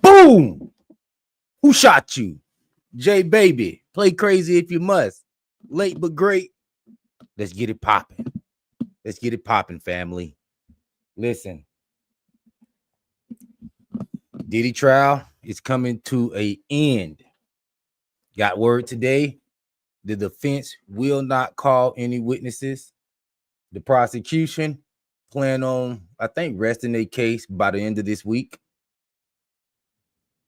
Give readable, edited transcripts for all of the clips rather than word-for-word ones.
Boom! Who shot you? J Baby. Play crazy if you must. Late but great. Let's get it popping. Let's get it popping, family. Listen. Diddy trial is coming to an end. Got word today. The defense will not call any witnesses. The prosecution plan on, I think, resting their case by the end of this week.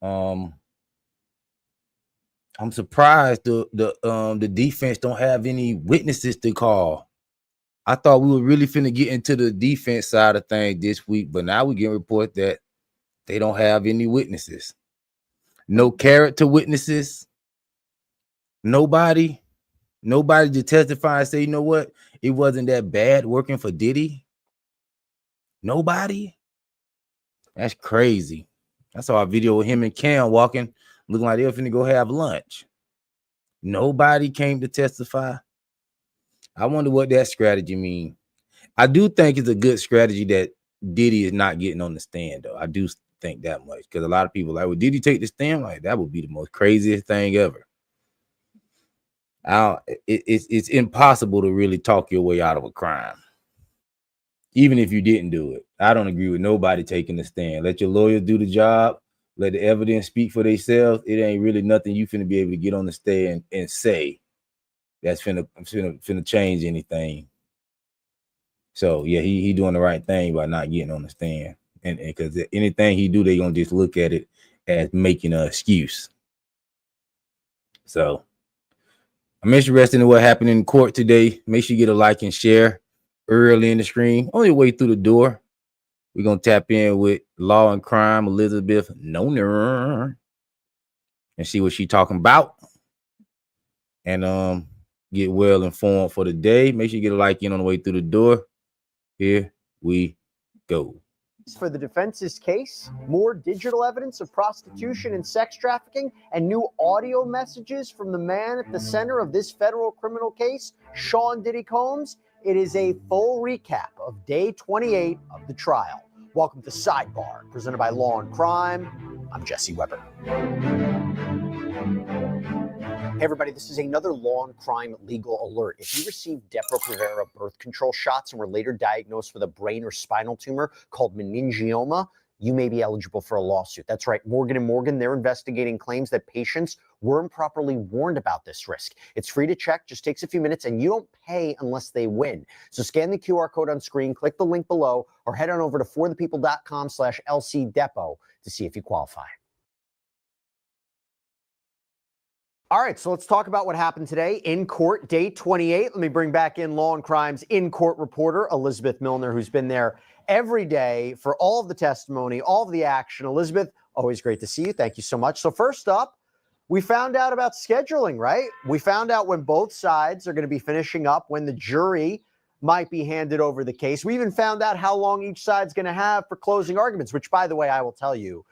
I'm surprised the defense don't have any witnesses to call. I thought we were really finna get into the defense side of things this week, but now we get a report that they don't have any witnesses. No character witnesses. Nobody to testify and say, you know what? It wasn't that bad working for Diddy. Nobody. That's crazy. I saw a video of him and Cam walking, looking like they were finna go have lunch. Nobody came to testify. I wonder what that strategy means. I do think it's a good strategy that Diddy is not getting on the stand, though. I do think that much, because a lot of people are like, well, did he take the stand? Like, that would be the most craziest thing ever. It's impossible to really talk your way out of a crime, even if you didn't do it. I don't agree with nobody taking the stand. Let your lawyers do the job. Let the evidence speak for themselves. It ain't really nothing you finna be able to get on the stand and say that's finna change anything. So yeah, he doing the right thing by not getting on the stand, and because anything he do, they gonna just look at it as making an excuse. So I'm interested in what happened in court today. Make sure you get a like and share early in the stream. On your way through the door, we're gonna tap in with Law and Crime Elizabeth Noner and see what she's talking about, and get well informed for the day. Make sure you get a like in on the way through the door. Here we go. For the defense's case, more digital evidence of prostitution and sex trafficking, and new audio messages from the man at the center of this federal criminal case, Sean Diddy Combs. It is a full recap of day 28 of the trial. Welcome to Sidebar, presented by Law and Crime. I'm Jesse Weber. Hey everybody, this is another Law and Crime legal alert. If you received Depo-Provera birth control shots and were later diagnosed with a brain or spinal tumor called meningioma, you may be eligible for a lawsuit. That's right, Morgan & Morgan, they're investigating claims that patients were improperly warned about this risk. It's free to check, just takes a few minutes, and you don't pay unless they win. So scan the QR code on screen, click the link below, or head on over to forthepeople.com/LCDepo to see if you qualify. All right, so let's talk about what happened today in court, day 28. Let me bring back in Law and Crime's in-court reporter, Elizabeth Milner, who's been there every day for all of the testimony, all of the action. Elizabeth, always great to see you. Thank you so much. So first up, we found out about scheduling, right? We found out when both sides are going to be finishing up, when the jury might be handed over the case. We even found out how long each side's going to have for closing arguments, which, by the way, I will tell you,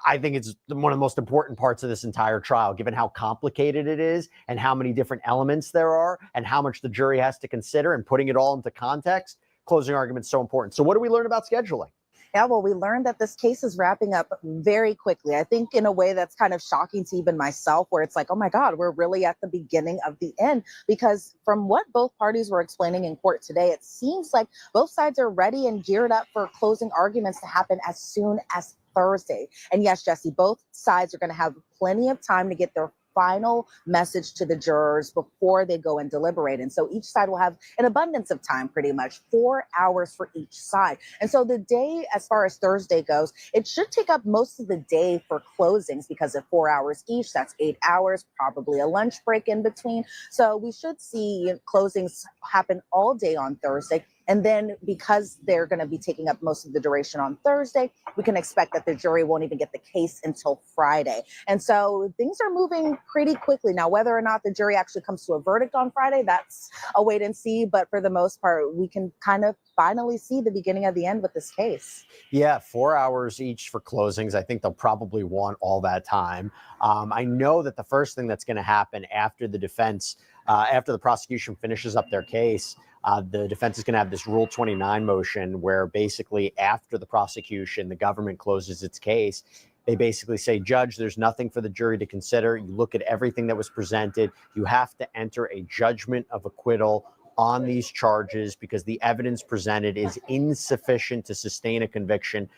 I think it's one of the most important parts of this entire trial, given how complicated it is and how many different elements there are and how much the jury has to consider, and putting it all into context. Closing arguments so important. So what do we learn about scheduling? Yeah, well, we learned that this case is wrapping up very quickly. I think in a way that's kind of shocking to even myself, where it's like, oh my God, we're really at the beginning of the end. Because from what both parties were explaining in court today, it seems like both sides are ready and geared up for closing arguments to happen as soon as Thursday. And yes, Jesse, both sides are going to have plenty of time to get their final message to the jurors before they go and deliberate. And so each side will have an abundance of time, pretty much 4 hours for each side. And so the day, as far as Thursday goes, it should take up most of the day for closings, because of 4 hours each, that's 8 hours, probably a lunch break in between. So we should see closings happen all day on Thursday. And then because they're going to be taking up most of the duration on Thursday, we can expect that the jury won't even get the case until Friday. And so things are moving pretty quickly. Now, whether or not the jury actually comes to a verdict on Friday, that's a wait and see. But for the most part, we can kind of finally see the beginning of the end with this case. Yeah, 4 hours each for closings. I think they'll probably want all that time. I know that the first thing that's going to happen after the defense, after the prosecution finishes up their case, the defense is going to have this Rule 29 motion where basically after the prosecution, the government closes its case. They basically say, Judge, there's nothing for the jury to consider. You look at everything that was presented. You have to enter a judgment of acquittal on these charges because the evidence presented is insufficient to sustain a conviction.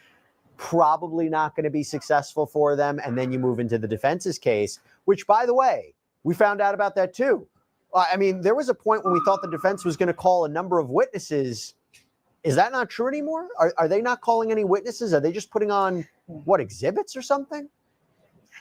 Probably not going to be successful for them. And then you move into the defense's case, which, by the way, we found out about that too. I mean, there was a point when we thought the defense was going to call a number of witnesses. Is that not true anymore? Are they not calling any witnesses? Are they just putting on, what, exhibits or something?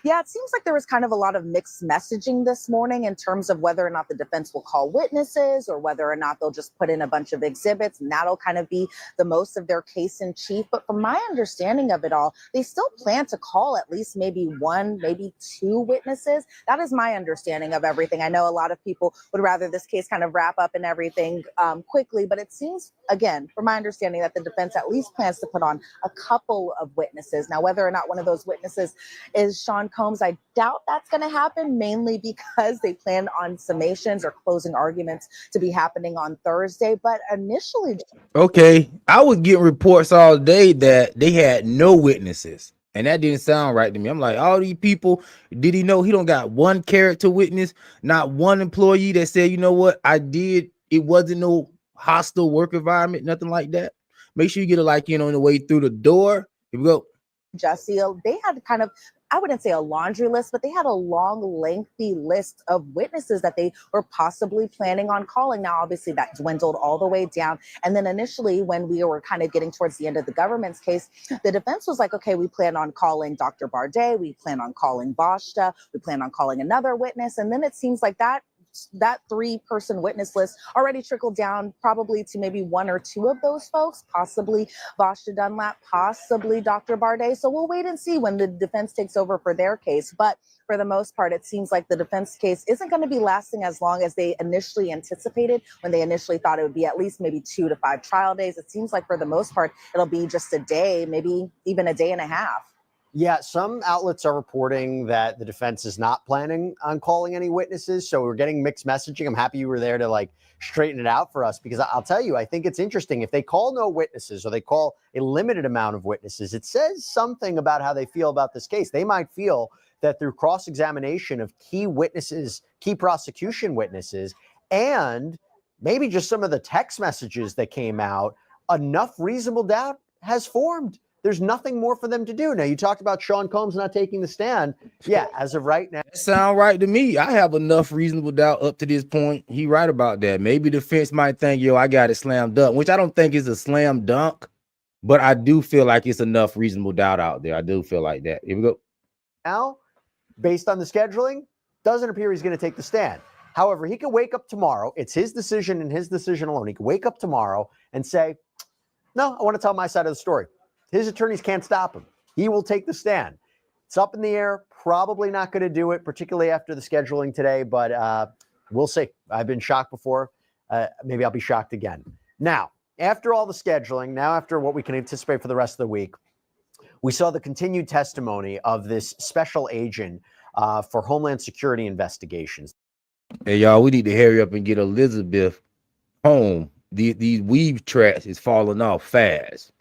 Yeah, it seems like there was kind of a lot of mixed messaging this morning in terms of whether or not the defense will call witnesses or whether or not they'll just put in a bunch of exhibits and that'll kind of be the most of their case in chief. But from my understanding of it all, they still plan to call at least maybe one, maybe two witnesses. That is my understanding of everything. I know a lot of people would rather this case kind of wrap up and everything quickly, but it seems, again, from my understanding, that the defense at least plans to put on a couple of witnesses. Now, whether or not one of those witnesses is Sean Combs, I doubt that's going to happen, mainly because they plan on summations or closing arguments to be happening on Thursday. But initially, Okay, I was getting reports all day that they had no witnesses, and that didn't sound right to me. I'm like, all these people, did he know he don't got one character witness, not one employee that said, you know what, I did, it wasn't no hostile work environment, nothing like that. Make sure you get it like, you know, on the way through the door. Here we go. Jesse, they had kind of, I wouldn't say a laundry list, but they had a long, lengthy list of witnesses that they were possibly planning on calling. Now, obviously, that dwindled all the way down. And then initially, when we were kind of getting towards the end of the government's case, the defense was like, okay, we plan on calling Dr. Bardet. We plan on calling Bashta. We plan on calling another witness. And then it seems like that 3-person witness list already trickled down probably to maybe one or two of those folks, possibly Bashta Dunlap, possibly Dr. Bardet. So we'll wait and see when the defense takes over for their case. But for the most part, it seems like the defense case isn't going to be lasting as long as they initially anticipated when they initially thought it would be at least maybe 2 to 5 trial days. It seems like for the most part, it'll be just a day, maybe even a day and a half. Yeah, some outlets are reporting that the defense is not planning on calling any witnesses. So we're getting mixed messaging. I'm happy you were there to like straighten it out for us, because I'll tell you, I think it's interesting. If they call no witnesses or they call a limited amount of witnesses, it says something about how they feel about this case. They might feel that through cross-examination of key witnesses, key prosecution witnesses, and maybe just some of the text messages that came out, enough reasonable doubt has formed. There's nothing more for them to do. Now, you talked about Sean Combs not taking the stand. Yeah, as of right now. That sound right to me. I have enough reasonable doubt up to this point. He right about that. Maybe the defense might think, yo, I got it slam dunk, which I don't think is a slam dunk, but I do feel like it's enough reasonable doubt out there. I do feel like that. Here we go. Now, based on the scheduling, doesn't appear he's going to take the stand. However, he could wake up tomorrow. It's his decision and his decision alone. He could wake up tomorrow and say, no, I want to tell my side of the story. His attorneys can't stop him. He will take the stand. It's up in the air. Probably not going to do it, particularly after the scheduling today, but we'll see. I've been shocked before. Maybe I'll be shocked again. Now, after all the scheduling, now after what we can anticipate for the rest of the week, we saw the continued testimony of this special agent for Homeland Security investigations. Hey, y'all, we need to hurry up and get Elizabeth home. These weave tracks is falling off fast.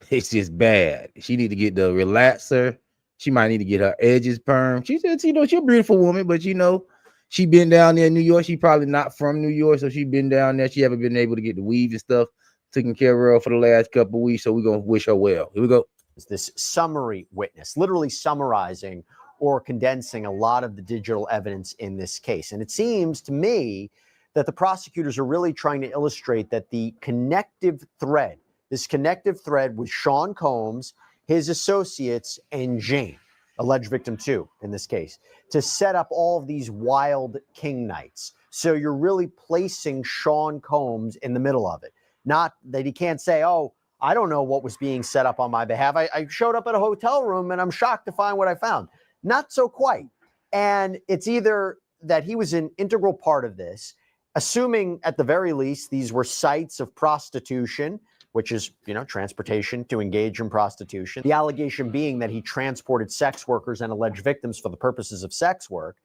It's just bad. She need to get the relaxer. She might need to get her edges permed. She said, you know, she's a beautiful woman, but you know, she been down there in New York. She probably not from New York, so she been down there. She haven't been able to get the weave and stuff taken care of for the last couple of weeks. So we're gonna wish her well. Here we go. This summary witness, literally summarizing or condensing a lot of the digital evidence in this case. And it seems to me that the prosecutors are really trying to illustrate that the connective thread, this connective thread with Sean Combs, his associates, and Jane, alleged victim 2 in this case, to set up all of these wild king nights. So you're really placing Sean Combs in the middle of it. Not that he can't say, oh, I don't know what was being set up on my behalf. I showed up at a hotel room and I'm shocked to find what I found. Not so quite. And it's either that he was an integral part of this, assuming at the very least these were sites of prostitution, which is, you know, transportation to engage in prostitution. The allegation being that he transported sex workers and alleged victims for the purposes of sex work,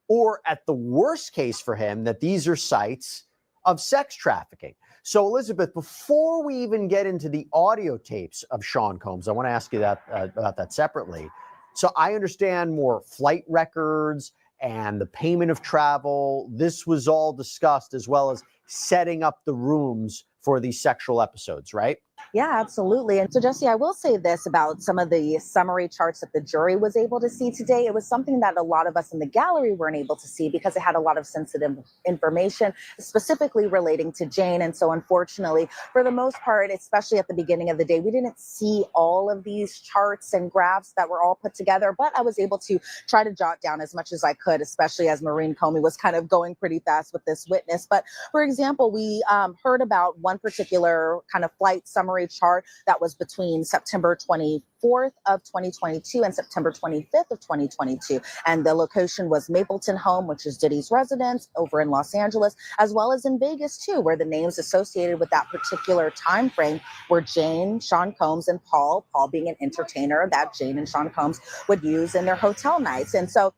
or at the worst case for him, that these are sites of sex trafficking. So, Elizabeth, before we even get into the audio tapes of Sean Combs, I want to ask you that about that separately. So I understand more flight records and the payment of travel. This was all discussed, as well as setting up the rooms for these sexual episodes, right? Yeah, absolutely. And so, Jesse, I will say this about some of the summary charts that the jury was able to see today. It was something that a lot of us in the gallery weren't able to see because it had a lot of sensitive information, specifically relating to Jane. And so, unfortunately, for the most part, especially at the beginning of the day, we didn't see all of these charts and graphs that were all put together. But I was able to try to jot down as much as I could, especially as Maureen Comey was kind of going pretty fast with this witness. But for example, we heard about one particular kind of flight summary chart that was between September 24th of 2022 and September 25th of 2022. And the location was Mapleton Home, which is Diddy's residence over in Los Angeles, as well as in Vegas too, where the names associated with that particular time frame were Jane, Sean Combs, and Paul being an entertainer that Jane and Sean Combs would use in their hotel nights. And so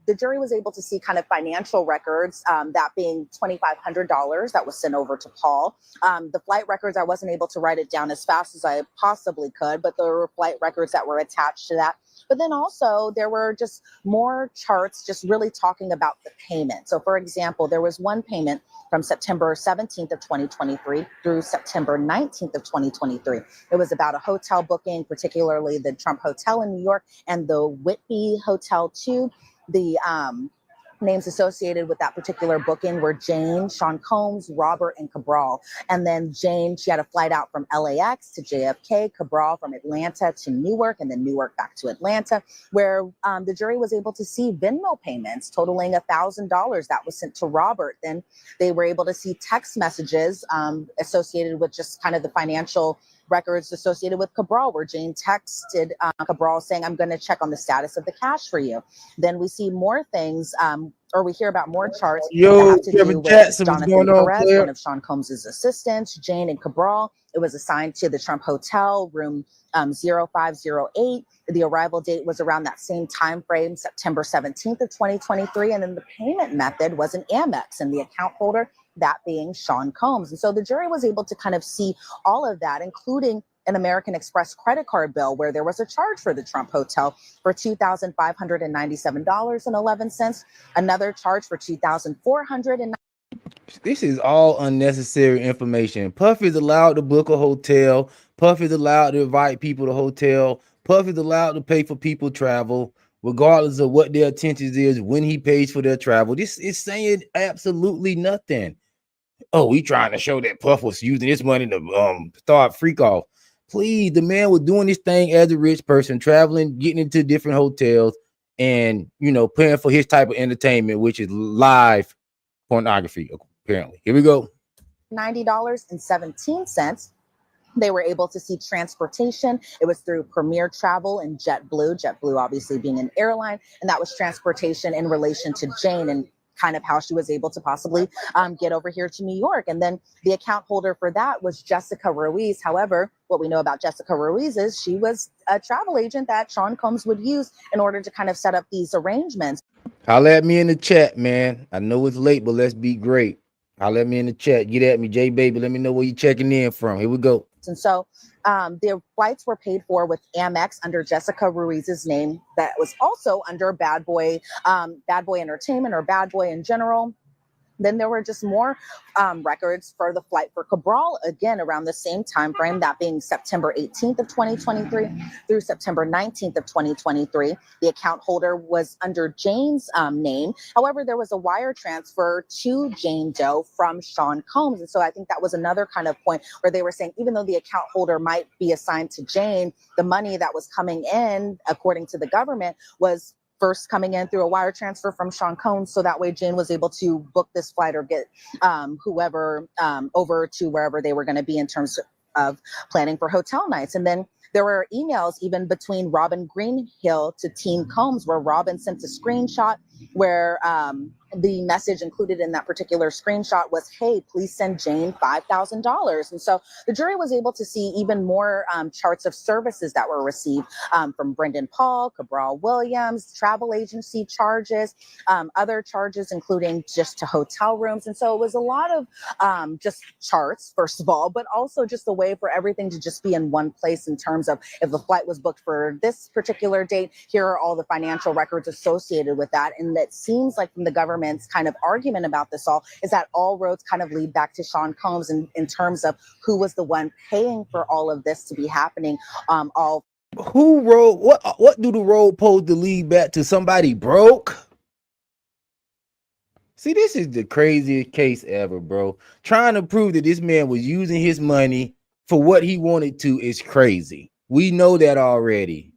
the jury was able to see kind of financial records, that being $2,500 that was sent over to Paul. The flight records, I wasn't able to write it down as fast as I possibly could, but there were flight records that were attached to that. But then also there were just more charts just really talking about the payment. So for example, there was one payment from September 17th of 2023 through September 19th of 2023. It was about a hotel booking, particularly the Trump Hotel in New York and the Whitby Hotel 2. The names associated with that particular booking were Jane, Sean Combs, Robert, and Cabral. And then Jane, she had a flight out from LAX to JFK, Cabral from Atlanta to Newark, and then Newark back to Atlanta, where the jury was able to see Venmo payments totaling $1,000 that was sent to Robert. Then they were able to see text messages associated with just kind of the financial records associated with Cabral, where Jane texted Cabral saying, "I'm going to check on the status of the cash for you." Then we see more things, or we hear about more charts that have to do with Jonathan Perez, one of Sean Combs' assistants, Jane and Cabral. It was assigned to the Trump Hotel, room 0508. The arrival date was around that same time frame, September 17th of 2023. And then the payment method was an Amex, and the account holder, that being Sean Combs. And so the jury was able to kind of see all of that, including an American Express credit card bill where there was a charge for the Trump Hotel for $2,597.11, another charge for $2,400. This is all unnecessary information. Puff is allowed to book a hotel. Puff is allowed to invite people to hotel. Puff is allowed to pay for people travel, regardless of what their intentions is when he pays for their travel. This is saying absolutely nothing. Oh, we trying to show that Puff was using this money to start freak off. Please, the man was doing this thing as a rich person, traveling, getting into different hotels, and paying for his type of entertainment, which is live pornography, apparently. Here we go. $90.17. They were able to see transportation. It was through Premier Travel and JetBlue obviously being an airline, and that was transportation in relation to Jane and kind of how she was able to possibly get over here to New York. And then the account holder for that was Jessica Ruiz. However, what we know about Jessica Ruiz is she was a travel agent that Sean Combs would use in order to kind of set up these arrangements. Holla at me in the chat, man. I know it's late, but let's be great. Holla at me in the chat. Get at me, J Baby. Let me know where you're checking in from. Here we go. And so the flights were paid for with Amex under Jessica Ruiz's name. That was also under Bad Boy Entertainment or Bad Boy in general. Then there were just more records for the flight for Cabral, again, around the same time frame, that being September 18th of 2023 through September 19th of 2023. The account holder was under Jane's name. However, there was a wire transfer to Jane Doe from Sean Combs. And so I think that was another kind of point where they were saying, even though the account holder might be assigned to Jane, the money that was coming in, according to the government, was first coming in through a wire transfer from Sean Combs, so that way Jane was able to book this flight or get whoever over to wherever they were going to be in terms of planning for hotel nights. And then there were emails even between Robin Greenhill to Team Combs, where Robin sent a screenshot where the message included in that particular screenshot was, hey, please send Jane $5,000. And so the jury was able to see even more charts of services that were received from Brendan Paul, Cabral Williams, travel agency charges, other charges, including just to hotel rooms. And so it was a lot of just charts, first of all, but also just a way for everything to just be in one place in terms of if the flight was booked for this particular date, here are all the financial records associated with that. And it seems like from the government's kind of argument about this all is that all roads kind of lead back to Sean Combs in terms of who was the one paying for all of this to be happening. Who wrote what do the road supposed to lead back to? Somebody broke? See, this is the craziest case ever, bro. Trying to prove that this man was using his money for what he wanted to is crazy. We know that already.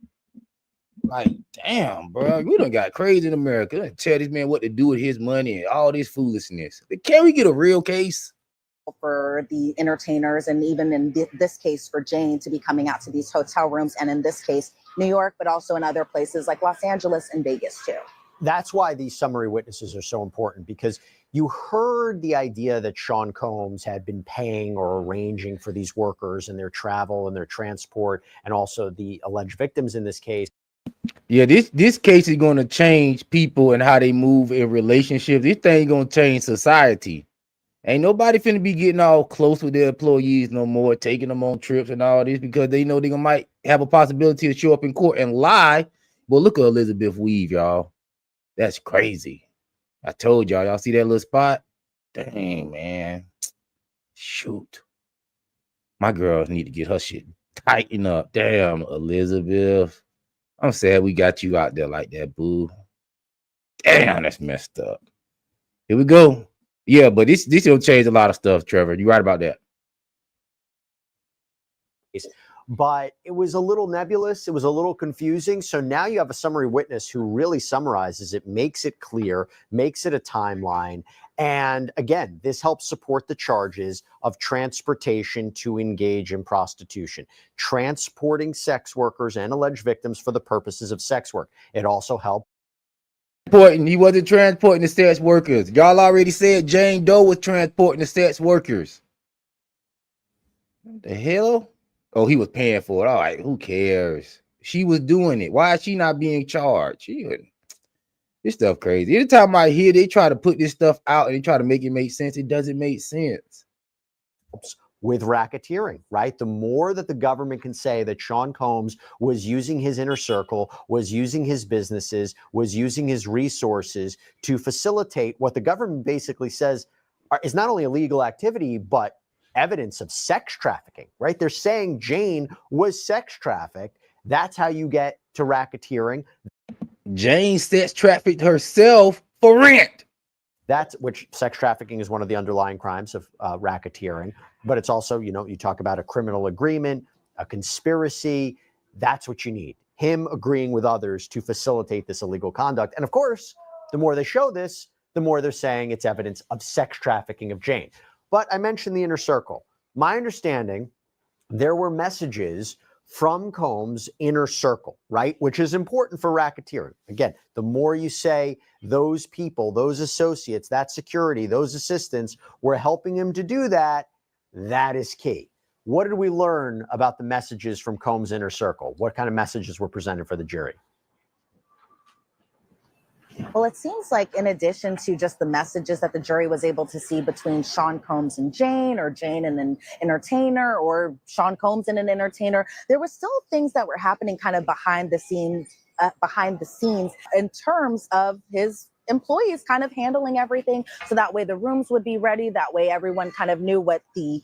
Like, damn, bro, we done got crazy in America. Tell this man what to do with his money and all this foolishness. Can we get a real case? For the entertainers, and even in this case for Jane to be coming out to these hotel rooms, and in this case, New York, but also in other places like Los Angeles and Vegas too. That's why these summary witnesses are so important, because you heard the idea that Sean Combs had been paying or arranging for these workers and their travel and their transport, and also the alleged victims in this case. Yeah, this case is going to change people and how they move in relationships. This thing going to change society. Ain't nobody finna be getting all close with their employees no more, taking them on trips and all this, because they know they might have a possibility to show up in court and lie. But look at Elizabeth Weave, y'all. That's crazy. I told y'all see that little spot? Dang, man. Shoot. My girls need to get her shit tighten up. Damn, Elizabeth. I'm sad we got you out there like that, boo. Damn, that's messed up. Here we go. Yeah, but this will change a lot of stuff, Trevor. You're right about that. But it was a little nebulous. It was a little confusing. So now you have a summary witness who really summarizes it, makes it clear, makes it a timeline. And again, this helps support the charges of transportation to engage in prostitution, transporting sex workers and alleged victims for the purposes of sex work. It also helped. He wasn't transporting the sex workers. Y'all already said Jane Doe was transporting the sex workers. What the hell? Oh, he was paying for it. All right, who cares? She was doing it. Why is she not being charged? This stuff crazy. Anytime I hear they try to put this stuff out and they try to make it make sense, it doesn't make sense. With racketeering, right? The more that the government can say that Sean Combs was using his inner circle, was using his businesses, was using his resources to facilitate what the government basically says is not only illegal activity, but evidence of sex trafficking, right? They're saying Jane was sex trafficked. That's how you get to racketeering. Jane sex trafficked herself for rent. That's which sex trafficking is one of the underlying crimes of racketeering. But it's also, you talk about a criminal agreement, a conspiracy. That's what you need. Him agreeing with others to facilitate this illegal conduct. And of course, the more they show this, the more they're saying it's evidence of sex trafficking of Jane. But I mentioned the inner circle. My understanding, there were messages from Combs' inner circle, right? Which is important for racketeering. Again, the more you say those people, those associates, that security, those assistants were helping him to do that, that is key. What did we learn about the messages from Combs' inner circle? What kind of messages were presented for the jury? Well, it seems like in addition to just the messages that the jury was able to see between Sean Combs and Jane, or Jane and an entertainer, or Sean Combs and an entertainer, there were still things that were happening kind of behind the scenes in terms of his employees kind of handling everything. So that way the rooms would be ready. That way everyone kind of knew what the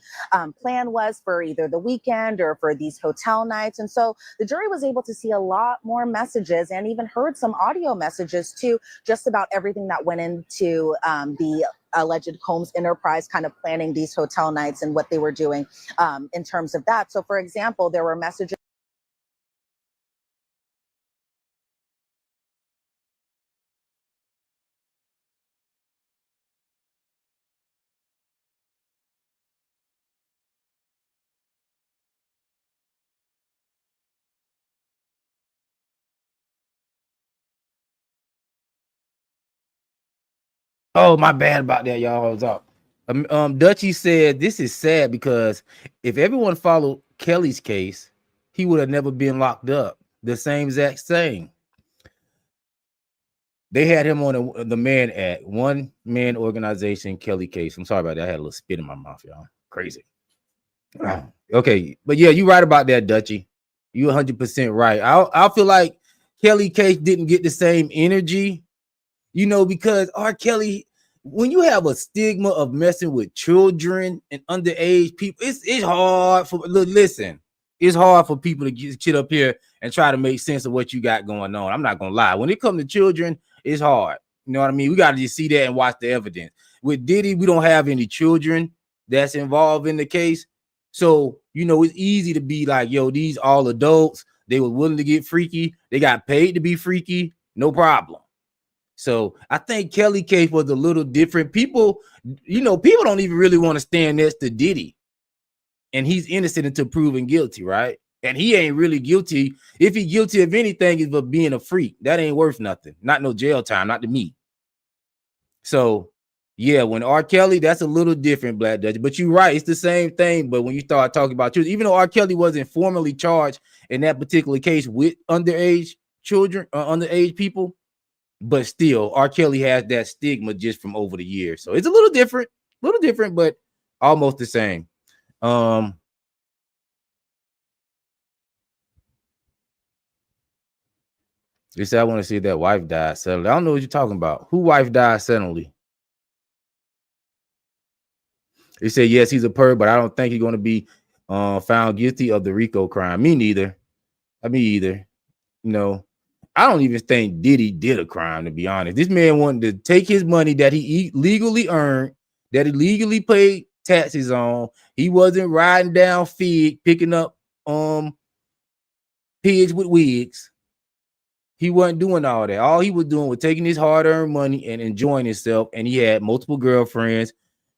plan was for either the weekend or for these hotel nights. And so the jury was able to see a lot more messages, and even heard some audio messages too, just about everything that went into the alleged Combs enterprise kind of planning these hotel nights and what they were doing in terms of that. So for example, there were messages Oh, my bad about that, y'all. I was up. Dutchy said this is sad because if everyone followed Kelly's case, he would have never been locked up. The same exact thing. They had him on the Man Act, one man organization, Kelly case. I'm sorry about that. I had a little spit in my mouth, y'all. Crazy. Okay, but yeah, you're right about that, Dutchy. You 100% right. I feel like Kelly case didn't get the same energy, because R. Kelly, when you have a stigma of messing with children and underage people, it's hard for listen. It's hard for people to get shit up here and try to make sense of what you got going on. I'm not gonna lie. When it comes to children, it's hard. You know what I mean? We got to just see that and watch the evidence. With Diddy, we don't have any children that's involved in the case. So, it's easy to be like, yo, these all adults. They were willing to get freaky. They got paid to be freaky. No problem. So I think Kelly case was a little different. People don't even really want to stand next to Diddy. And he's innocent until proven guilty, right? And he ain't really guilty. If he's guilty of anything, is for being a freak. That ain't worth nothing. Not no jail time, not to me. So, yeah, when R. Kelly, that's a little different, Black Dutch. But you're right, it's the same thing. But when you start talking about children, even though R. Kelly wasn't formally charged in that particular case with underage children or underage people, but still, R. Kelly has that stigma just from over the years. So it's a little different, but almost the same. They said I want to see that wife died suddenly. I don't know what you're talking about. Who wife died suddenly? They said yes, he's a perv, but I don't think he's going to be found guilty of the RICO crime. Me neither. Me either. I don't even think Diddy did a crime, to be honest. This man wanted to take his money that he legally earned, that he legally paid taxes on. He wasn't riding down Fig, picking up pigs with wigs. He wasn't doing all that. All he was doing was taking his hard-earned money and enjoying himself. And he had multiple girlfriends,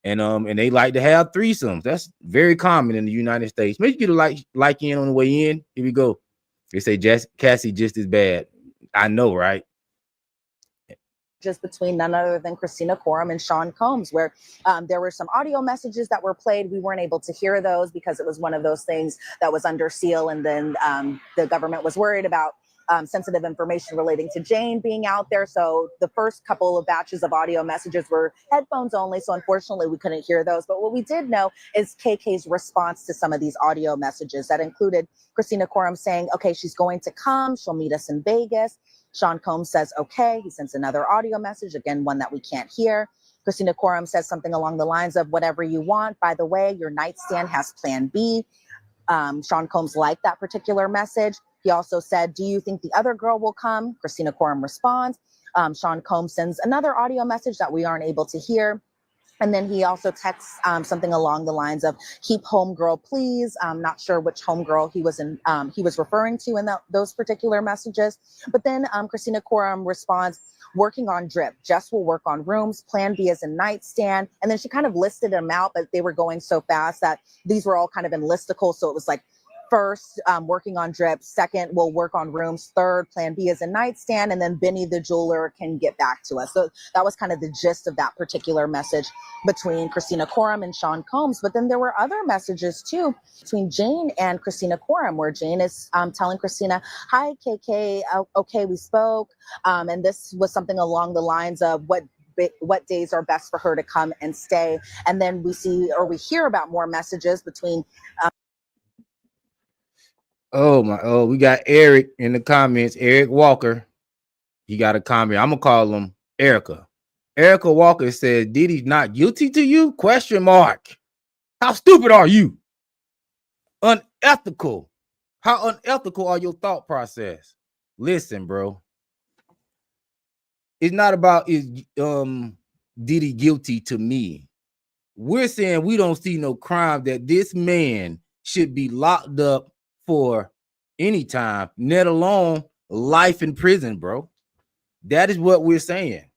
and they like to have threesomes. That's very common in the United States. Make you get a like in on the way in. Here we go. They say Cassie just as bad. I know, right? Just between none other than Christina Coram and Sean Combs, where there were some audio messages that were played. We weren't able to hear those because it was one of those things that was under seal, and then the government was worried about sensitive information relating to Jane being out there. So the first couple of batches of audio messages were headphones only. So unfortunately, we couldn't hear those. But what we did know is KK's response to some of these audio messages that included Christina Coram saying, okay, she's going to come. She'll meet us in Vegas. Sean Combs says, okay. He sends another audio message, again, one that we can't hear. Christina Coram says something along the lines of, whatever you want. By the way, your nightstand has plan B. Sean Combs liked that particular message. He also said, do you think the other girl will come? Christina Coram responds. Sean Combs sends another audio message that we aren't able to hear. And then he also texts something along the lines of, keep homegirl, please. I'm not sure which homegirl he was referring to in those particular messages. But then Christina Coram responds, working on drip. Jess will work on rooms. Plan B is a nightstand. And then she kind of listed them out, but they were going so fast that these were all kind of in listicle. So it was like, first, working on drip. Second, we'll work on rooms. Third, plan B is a nightstand. And then Benny the jeweler can get back to us. So that was kind of the gist of that particular message between Christina Coram and Sean Combs. But then there were other messages too between Jane and Christina Coram, where Jane is telling Christina, hi, KK. Okay, we spoke. And this was something along the lines of what days are best for her to come and stay. And then we hear about more messages between we got Eric in the comments. Eric Walker. He got a comment. I'm gonna call him Erica. Erica Walker says, Diddy's not guilty to you? Question mark. How stupid are you? Unethical. How unethical are your thought process? Listen, bro. It's not about is Diddy guilty to me. We're saying we don't see no crime that this man should be locked up for any time, let alone life in prison, bro. That is what we're saying.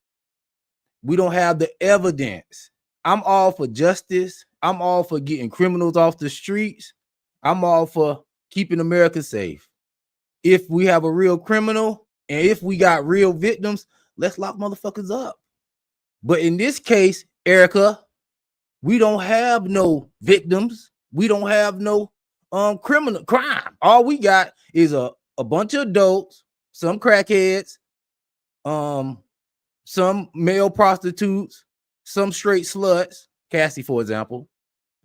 We don't have the evidence. I'm all for justice. I'm all for getting criminals off the streets. I'm all for keeping America safe. If we have a real criminal and if we got real victims, let's lock motherfuckers up. But in this case, Erica, we don't have no victims. We don't have no criminal crime. All we got is a bunch of adults, some crackheads, some male prostitutes, some straight sluts, Cassie, for example,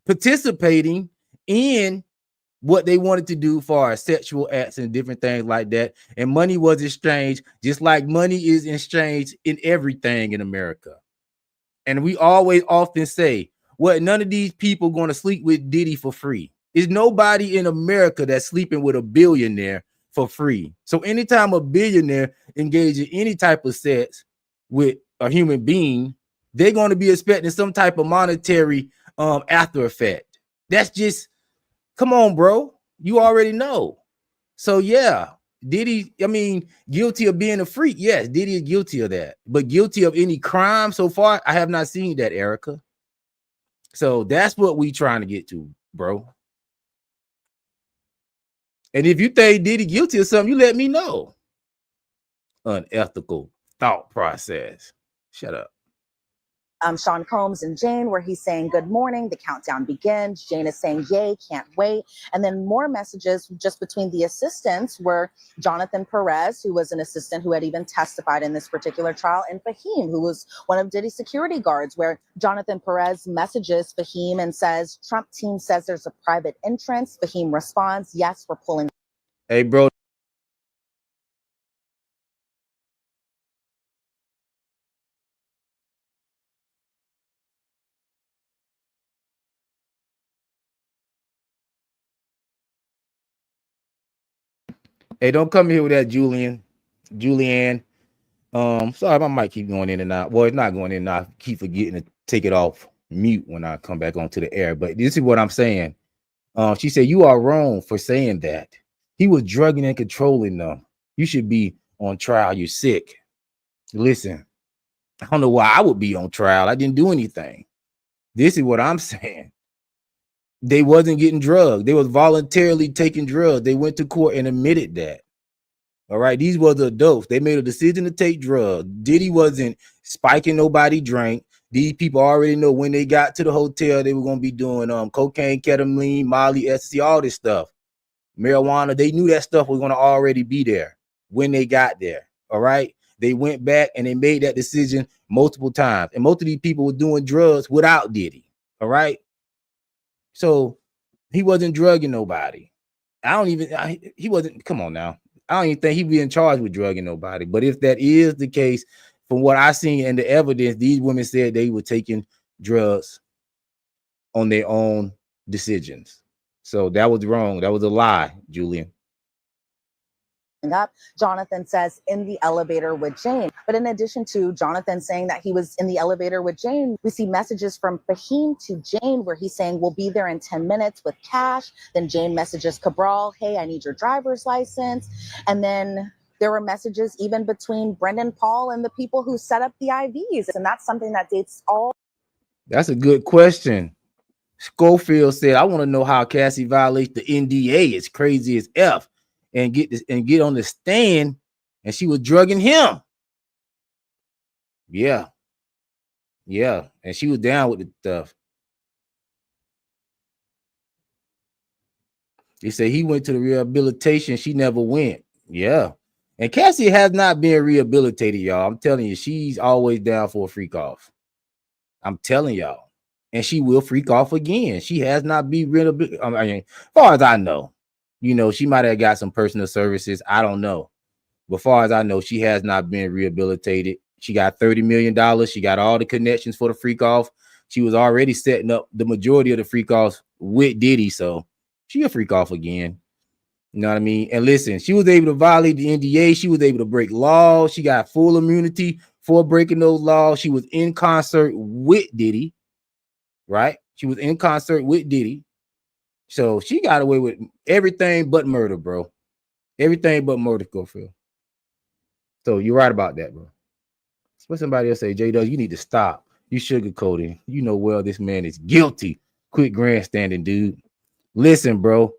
participating in what they wanted to do for our sexual acts and different things like that. And money was exchanged, just like money is exchanged in everything in America. And we always often say, well, none of these people going to sleep with Diddy for free. There's nobody in America that's sleeping with a billionaire for free. So anytime a billionaire engages in any type of sex with a human being, they're going to be expecting some type of monetary after effect. That's just, come on, bro. You already know. So yeah, Diddy, I mean, guilty of being a freak. Yes, Diddy is guilty of that. But guilty of any crime so far, I have not seen that, Erica. So that's what we trying to get to, bro. And if you think Diddy guilty of something, you let me know. Unethical thought process. Shut up. Sean Combs and Jane, where he's saying, good morning, the countdown begins. Jane is saying, yay, can't wait. And then more messages just between the assistants were Jonathan Perez, who was an assistant who had even testified in this particular trial, and Fahim, who was one of Diddy's security guards, where Jonathan Perez messages Fahim and says, Trump team says there's a private entrance. Fahim responds, yes, we're pulling. Hey, bro. Hey, don't come here with that, Julianne. Sorry, my mic keep going in and out. Well, it's not going in and out. I keep forgetting to take it off mute when I come back onto the air. But this is what I'm saying. She said, you are wrong for saying that. He was drugging and controlling them. You should be on trial. You're sick. Listen, I don't know why I would be on trial. I didn't do anything. This is what I'm saying. They wasn't getting drugged. They was voluntarily taking drugs. They went to court and admitted that. All right. These were the adults. They made a decision to take drugs. Diddy wasn't spiking nobody drink. These people already know when they got to the hotel, they were going to be doing cocaine, ketamine, Molly, ecstasy, all this stuff. Marijuana. They knew that stuff was going to already be there when they got there. All right. They went back and they made that decision multiple times. And most of these people were doing drugs without Diddy. All right. So he wasn't drugging nobody. He wasn't, come on now. I don't even think he'd be in charge with drugging nobody. But if that is the case, from what I seen and the evidence, these women said they were taking drugs on their own decisions. So that was wrong. That was a lie, Julian. Up. Jonathan says in the elevator with Jane. But in addition to Jonathan saying that he was in the elevator with Jane, we see messages from Fahim to Jane where he's saying, we'll be there in 10 minutes with cash. Then Jane messages Cabral, hey, I need your driver's license. And then there were messages even between Brendan Paul and the people who set up the IVs. And that's something that dates all. That's a good question. Schofield said, I want to know how Cassie violates the NDA. It's crazy as F. And get on the stand, and she was drugging him. Yeah. And she was down with the stuff. They say he went to the rehabilitation. She never went. Yeah. And Cassie has not been rehabilitated, y'all. I'm telling you, she's always down for a freak off. I'm telling y'all. And she will freak off again. She has not been rehabilitated. I mean, as far as I know. You know, she might have got some personal services. I don't know. But far as I know, she has not been rehabilitated. She got $30 million. She got all the connections for the freak off. She was already setting up the majority of the freak offs with Diddy. So she a freak off again. You know what I mean? And listen, she was able to violate the NDA. She was able to break laws. She got full immunity for breaking those laws. She was in concert with Diddy, right? She was in concert with Diddy. So she got away with everything but murder, bro. Everything but murder, Schofield. So you're right about that, bro. What somebody else say, J-Dub, you need to stop. You sugarcoating. You know well this man is guilty. Quit grandstanding, dude. Listen, bro.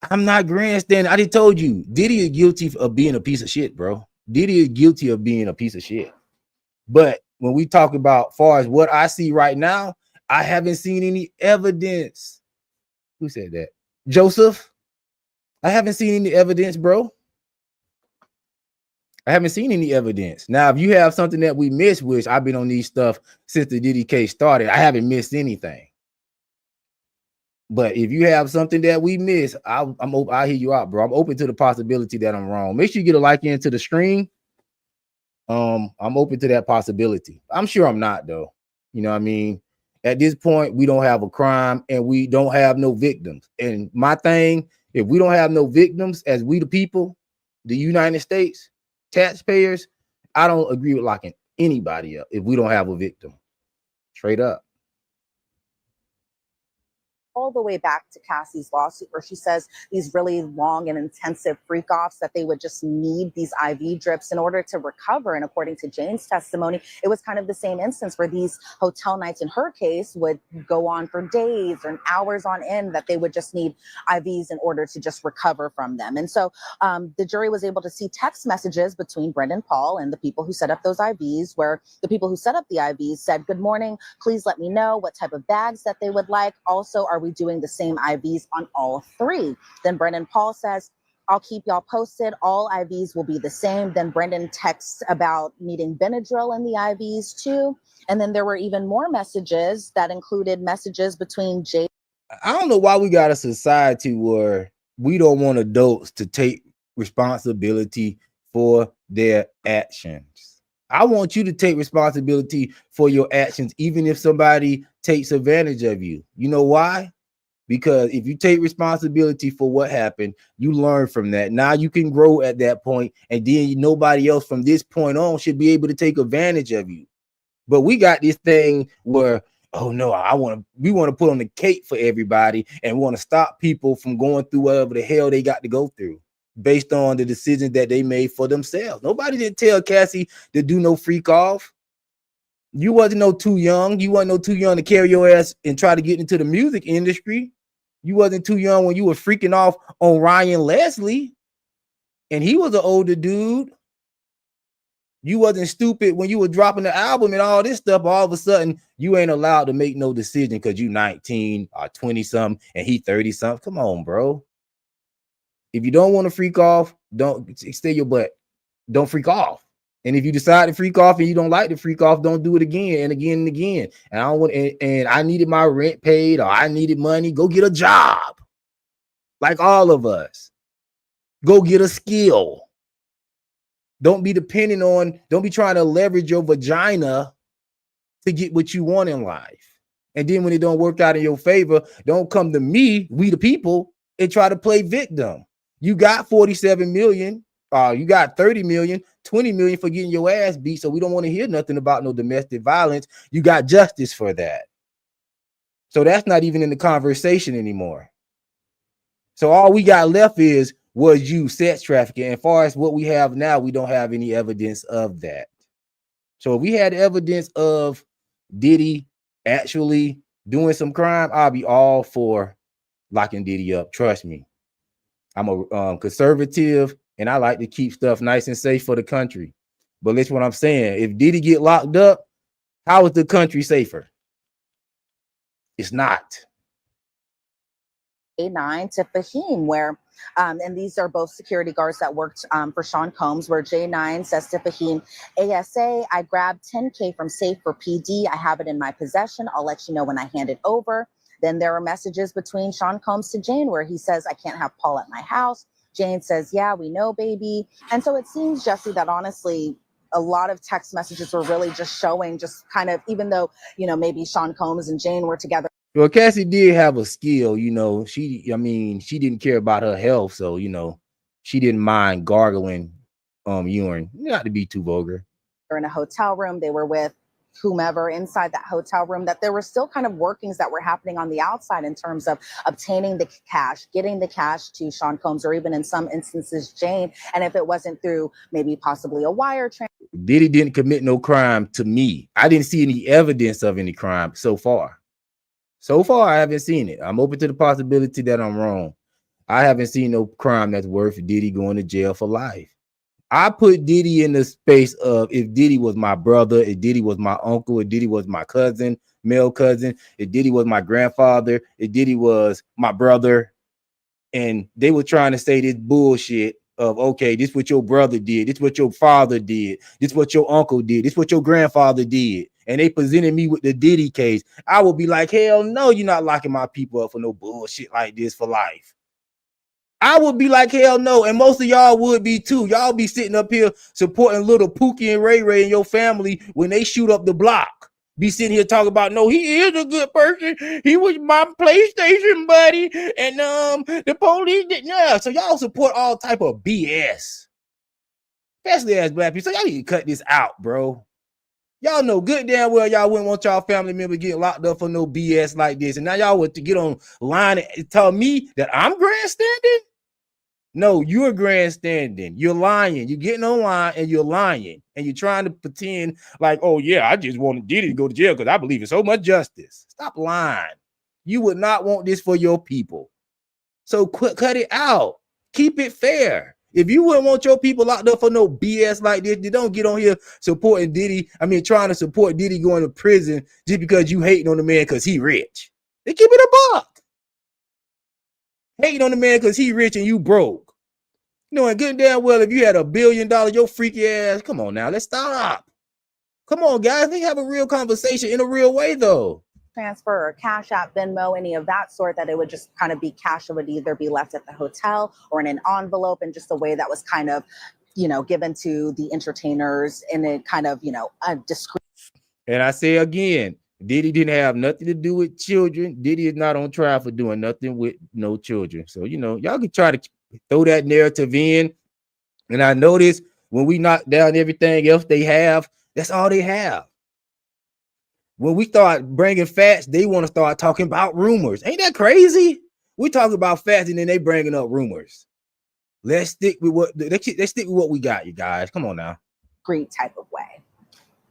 I'm not grandstanding. I just told you. Diddy is guilty of being a piece of shit, bro. Diddy is guilty of being a piece of shit. But when we talk about far as what I see right now, I haven't seen any evidence. Who said that? Joseph? I haven't seen any evidence, bro. I haven't seen any evidence. Now, if you have something that we missed, which I've been on these stuff since the Diddy case started, I haven't missed anything. But if you have something that we miss, I'll hear you out, bro. I'm open to the possibility that I'm wrong. Make sure you get a like into the stream. I'm open to that possibility. I'm sure I'm not, though. You know what I mean? At this point, we don't have a crime and we don't have no victims. And my thing, if we don't have no victims as we the people, the United States taxpayers, I don't agree with locking anybody up if we don't have a victim. Straight up. All the way back to Cassie's lawsuit, where she says these really long and intensive freak offs, that they would just need these IV drips in order to recover. And according to Jane's testimony, it was kind of the same instance where these hotel nights in her case would go on for days or hours on end, that they would just need IVs in order to just recover from them. And so the jury was able to see text messages between Brendan Paul and the people who set up those IVs, where the people who set up the IVs said, "Good morning, please let me know what type of bags that they would like. Also, are we doing the same IVs on all three?" Then Brendan Paul says, "I'll keep y'all posted. All IVs will be the same." Then Brendan texts about needing Benadryl in the IVs too. And then there were even more messages that included messages between Jay. I don't know why we got a society where we don't want adults to take responsibility for their actions. I want you to take responsibility for your actions, even if somebody takes advantage of you. You know why? Because if you take responsibility for what happened, you learn from that. Now you can grow at that point, and then nobody else from this point on should be able to take advantage of you. But we got this thing where, oh no, we want to put on the cape for everybody and want to stop people from going through whatever the hell they got to go through based on the decisions that they made for themselves. Nobody didn't tell Cassie to do no freak off. You wasn't too young. You wasn't too young to carry your ass and try to get into the music industry. You wasn't too young when you were freaking off on Ryan Leslie, and he was an older dude. You wasn't stupid when you were dropping the album and all this stuff. All of a sudden, you ain't allowed to make no decision because you 19 or 20 something and he 30 something. Come on, bro. If you don't want to freak off, don't stay your butt. Don't freak off. And if you decide to freak off and you don't like to freak off, don't do it again and again and again. And I don't want, and I needed my rent paid or I needed money. Go get a job. Like all of us. Go get a skill. Don't be dependent on, don't be trying to leverage your vagina to get what you want in life. And then when it don't work out in your favor, don't come to me, we the people, and try to play victim. You got 47 million. You got 30 million, 20 million for getting your ass beat. So we don't want to hear nothing about no domestic violence. You got justice for that. So that's not even in the conversation anymore. So all we got left was you sex trafficking. And as far as what we have now, we don't have any evidence of that. So if we had evidence of Diddy actually doing some crime, I'll be all for locking Diddy up. Trust me. I'm a conservative. And I like to keep stuff nice and safe for the country. But listen what I'm saying. If Diddy get locked up, how is the country safer? It's not. J9 to Fahim, where, and these are both security guards that worked for Sean Combs, where J9 says to Fahim, "ASA, I grabbed 10K from safe for PD. I have it in my possession. I'll let you know when I hand it over." Then there are messages between Sean Combs to Jane where he says, "I can't have Paul at my house." Jane says, "Yeah, we know, baby." And so it seems, Jesse, that honestly, a lot of text messages were really just showing, just kind of, even though, you know, maybe Sean Combs and Jane were together. Well, Cassie did have a skill, you know. She didn't care about her health, so you know, she didn't mind gargling urine. Not to be too vulgar. They're in a hotel room. They were with whomever inside that hotel room, that there were still kind of workings that were happening on the outside in terms of obtaining the cash, getting the cash to Sean Combs, or even in some instances, Jane. And if it wasn't through maybe possibly a wire transfer. Diddy didn't commit no crime to me. I didn't see any evidence of any crime so far. So far, I haven't seen it. I'm open to the possibility that I'm wrong. I haven't seen no crime that's worth Diddy going to jail for life. I put Diddy in the space of if Diddy was my brother, if Diddy was my uncle, if Diddy was my cousin, male cousin, if Diddy was my grandfather, if Diddy was my brother, and they were trying to say this bullshit of, okay, this what your brother did, this what your father did, this what your uncle did, this what your grandfather did, and they presented me with the Diddy case, I would be like, hell no, you're not locking my people up for no bullshit like this for life. I would be like, hell no, and most of y'all would be too. Y'all be sitting up here supporting little Pookie and Ray Ray and your family when they shoot up the block. Be sitting here talking about, no, he is a good person. He was my PlayStation buddy, and the police didn't. Yeah, so y'all support all type of BS, especially as black people. So y'all need to cut this out, bro. Y'all know good damn well y'all wouldn't want y'all family member getting locked up for no BS like this, and now y'all want to get online and tell me that I'm grandstanding. No, you're grandstanding. You're lying. You're getting online and you're lying. And you're trying to pretend like, oh, yeah, I just wanted Diddy to go to jail because I believe in so much justice. Stop lying. You would not want this for your people. So cut it out. Keep it fair. If you wouldn't want your people locked up for no BS like this, you don't get on here supporting Diddy. Trying to support Diddy going to prison just because you hating on the man because he rich. They keep it a buck. Hating on the man because he rich and you broke. Knowing good damn well if you had $1 billion, your freaky ass, come on now, let's stop. Come on, guys, let's have a real conversation in a real way, though. Transfer or Cash App, Venmo, any of that sort, that it would just kind of be cash that would either be left at the hotel or in an envelope, and just a way that was kind of, given to the entertainers in a kind of, a discreet. And I say again, Diddy didn't have nothing to do with children. Diddy is not on trial for doing nothing with no children. So, y'all can try to throw that narrative in. And I notice when we knock down everything else they have, that's all they have. When we start bringing facts, they want to start talking about rumors. Ain't that crazy? We talk about facts and then they bringing up rumors. Let's stick with what we got, you guys. Come on now. Great type of way.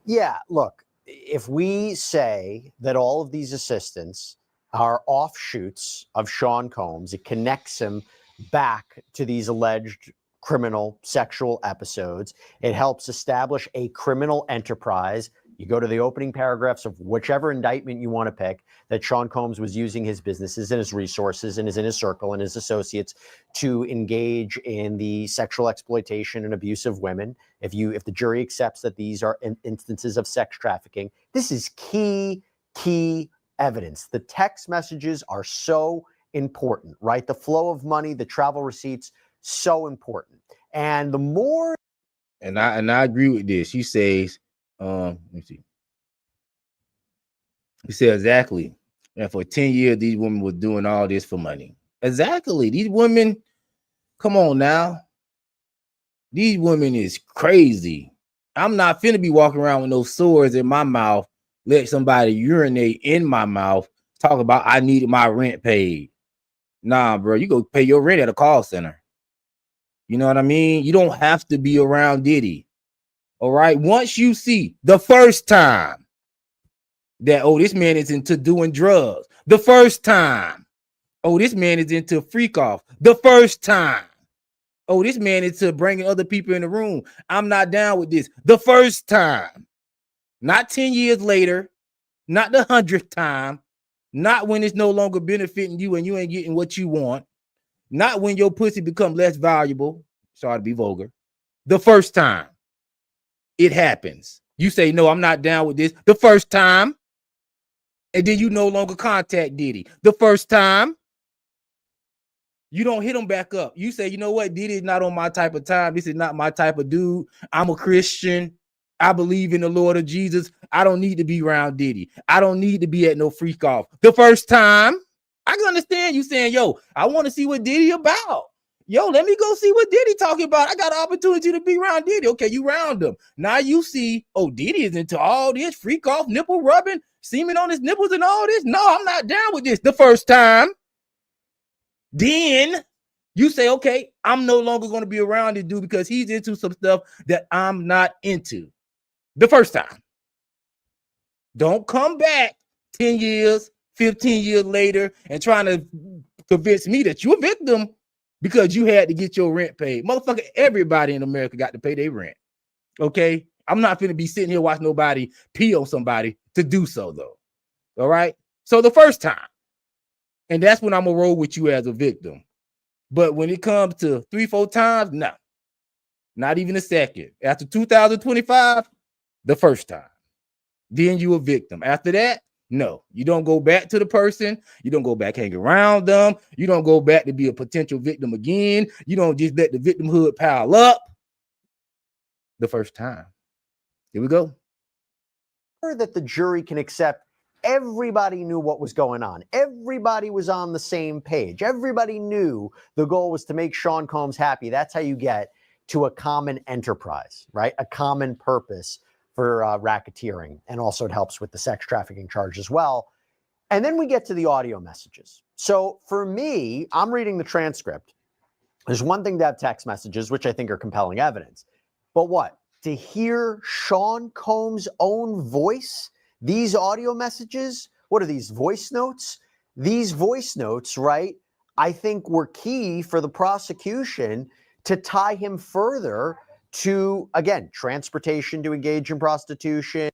Yeah, look, if we say that all of these assistants are offshoots of Sean Combs, it connects him back to these alleged criminal sexual episodes. It helps establish a criminal enterprise. You go to the opening paragraphs of whichever indictment you want to pick, that Sean Combs was using his businesses and his resources and his inner circle and his associates to engage in the sexual exploitation and abuse of women. If the jury accepts that these are instances of sex trafficking, this is key evidence. The text messages are so important, right? The flow of money, the travel receipts, so important. And the more, and I agree with this. She says, let me see. He said exactly. And for 10 years, these women were doing all this for money. Exactly. These women, come on now. These women is crazy. I'm not finna be walking around with no swords in my mouth, let somebody urinate in my mouth, talk about I needed my rent paid. Nah, bro, you go pay your rent at a call center. You know what I mean? You don't have to be around Diddy. All right. Once you see the first time that, oh, this man is into doing drugs, the first time, oh, this man is into freak off, the first time, oh, this man is into bringing other people in the room, I'm not down with this, the first time, not 10 years later, not the 100th time, not when it's no longer benefiting you and you ain't getting what you want, not when your pussy become less valuable, sorry to be vulgar, the first time it happens. You say, no, I'm not down with this the first time. And then you no longer contact Diddy. The first time, you don't hit him back up. You say, you know what? Diddy is not on my type of time. This is not my type of dude. I'm a Christian. I believe in the Lord of Jesus. I don't need to be around Diddy. I don't need to be at no freak off. The first time, I can understand you saying, yo, I want to see what Diddy about. Yo, let me go see what Diddy talking about. I got an opportunity to be around Diddy. Okay, you round him. Now you see, oh, Diddy is into all this freak off, nipple rubbing, semen on his nipples and all this. No, I'm not down with this. The first time. Then you say, okay, I'm no longer going to be around this dude because he's into some stuff that I'm not into. The first time. Don't come back 10 years, 15 years later and trying to convince me that you're a victim. because you had to get your rent paid. Motherfucker, everybody in America got to pay their rent. Okay? I'm not going to be sitting here watching nobody pee on somebody to do so, though. All right? So the first time, and that's when I'm going to roll with you as a victim. But when it comes to 3-4 times, no. Not even a second. After 2025, the first time. Then you a victim. After that, no. You don't go back to the person. You don't go back hang around them. You don't go back to be a potential victim again. You don't just let the victimhood pile up. The first time. Here we go. That the jury can accept everybody knew what was going on. Everybody was on the same page. Everybody knew the goal was to make Sean Combs happy. That's how you get to a common enterprise, right? A common purpose for racketeering. And also it helps with the sex trafficking charge as well. And then we get to the audio messages. So for me, I'm reading the transcript. There's one thing to have text messages, which I think are compelling evidence. But what? To hear Sean Combs' own voice, these audio messages, what are these voice notes? These voice notes, right, I think were key for the prosecution to tie him further to, again, transportation to engage in prostitution.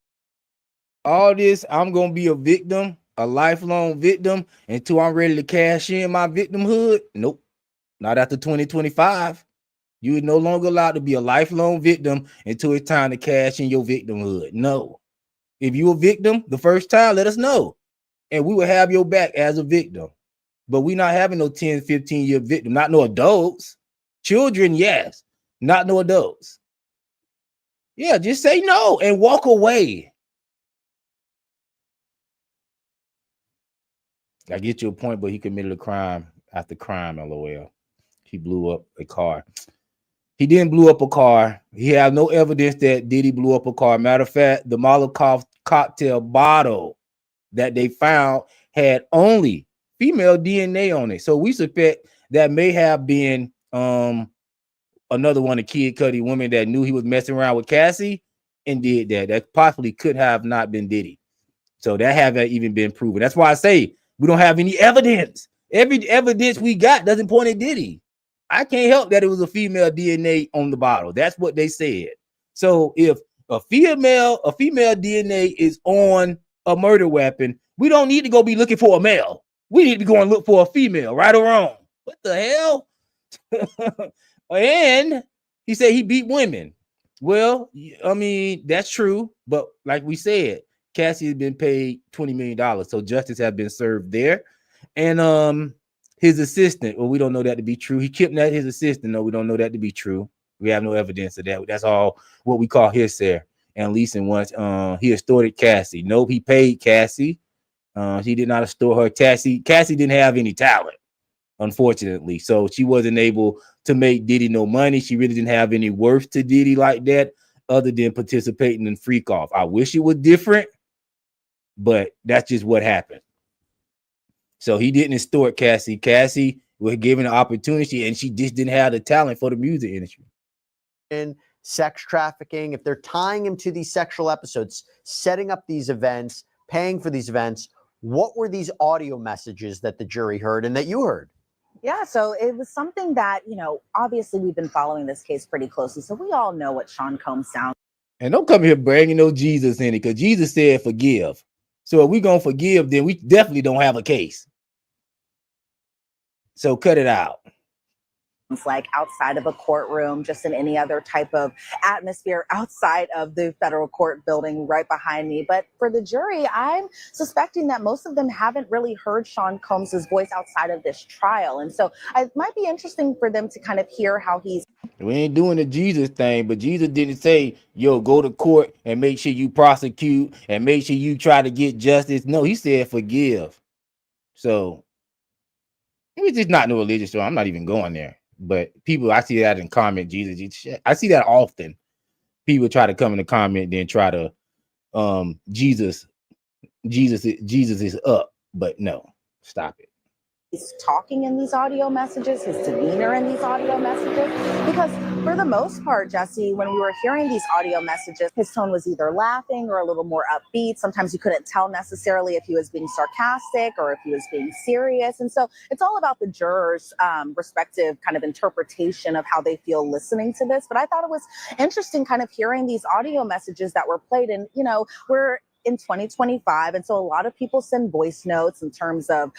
All this, I'm going to be a victim, a lifelong victim, until I'm ready to cash in my victimhood. Nope, not after 2025. You're no longer allowed to be a lifelong victim until it's time to cash in your victimhood. No. If you're a victim the first time, let us know. And we will have your back as a victim. But we're not having no 10, 15-year victim. Not no adults. Children, yes. Not no adults. Yeah, just say no and walk away. I get your point, but he committed a crime after crime, LOL. He blew up a car. He didn't blow up a car. He had no evidence that Diddy blew up a car. Matter of fact, the Molotov cocktail bottle that they found had only female DNA on it. So we suspect that may have been another one of Kid Cudi women that knew he was messing around with Cassie and did that. That possibly could have not been Diddy. So that haven't even been proven. That's why I say we don't have any evidence. Every evidence we got doesn't point at Diddy. I can't help that it was a female DNA on the bottle. That's what they said. So if a female DNA is on a murder weapon, we don't need to go be looking for a male. We need to go and look for a female, right or wrong. What the hell? And he said he beat women. Well, I mean, that's true. But like we said, Cassie has been paid $20 million. So justice has been served there. And his assistant, well, we don't know that to be true. He kidnapped his assistant. No, we don't know that to be true. We have no evidence of that. That's all what we call hearsay. And Leeson once he extorted Cassie. Nope, he paid Cassie. He did not extort her. Cassie didn't have any talent, unfortunately. So she wasn't able to make Diddy no money. She really didn't have any worth to Diddy like that, other than participating in freak off. I wish it was different, but that's just what happened. So he didn't extort Cassie. Cassie was given an opportunity, and she just didn't have the talent for the music industry. In sex trafficking, if they're tying him to these sexual episodes, setting up these events, paying for these events, what were these audio messages that the jury heard and that you heard? Yeah, so it was something that, obviously we've been following this case pretty closely. So we all know what Sean Combs sounds. And don't come here bragging no Jesus in it, because Jesus said forgive. So if we're going to forgive, then we definitely don't have a case. So cut it out. Like outside of a courtroom, just in any other type of atmosphere outside of the federal court building right behind me. But for the jury, I'm suspecting that most of them haven't really heard Sean Combs' voice outside of this trial. And so it might be interesting for them to kind of hear how he's. We ain't doing the Jesus thing, but Jesus didn't say, yo, go to court and make sure you prosecute and make sure you try to get justice. No, he said forgive. So it's just not no religious show. I'm not even going there. But people, I see that in comment, Jesus. I see that often. People try to come in the comment, then try to Jesus is up. But no, stop it. he's talking in these audio messages, his demeanor in these audio messages. Because for the most part, Jesse, when we were hearing these audio messages, his tone was either laughing or a little more upbeat. Sometimes you couldn't tell necessarily if he was being sarcastic or if he was being serious. And so it's all about the jurors' respective kind of interpretation of how they feel listening to this. But I thought it was interesting kind of hearing these audio messages that were played. And, you know, we're in 2025. And so a lot of people send voice notes in terms of,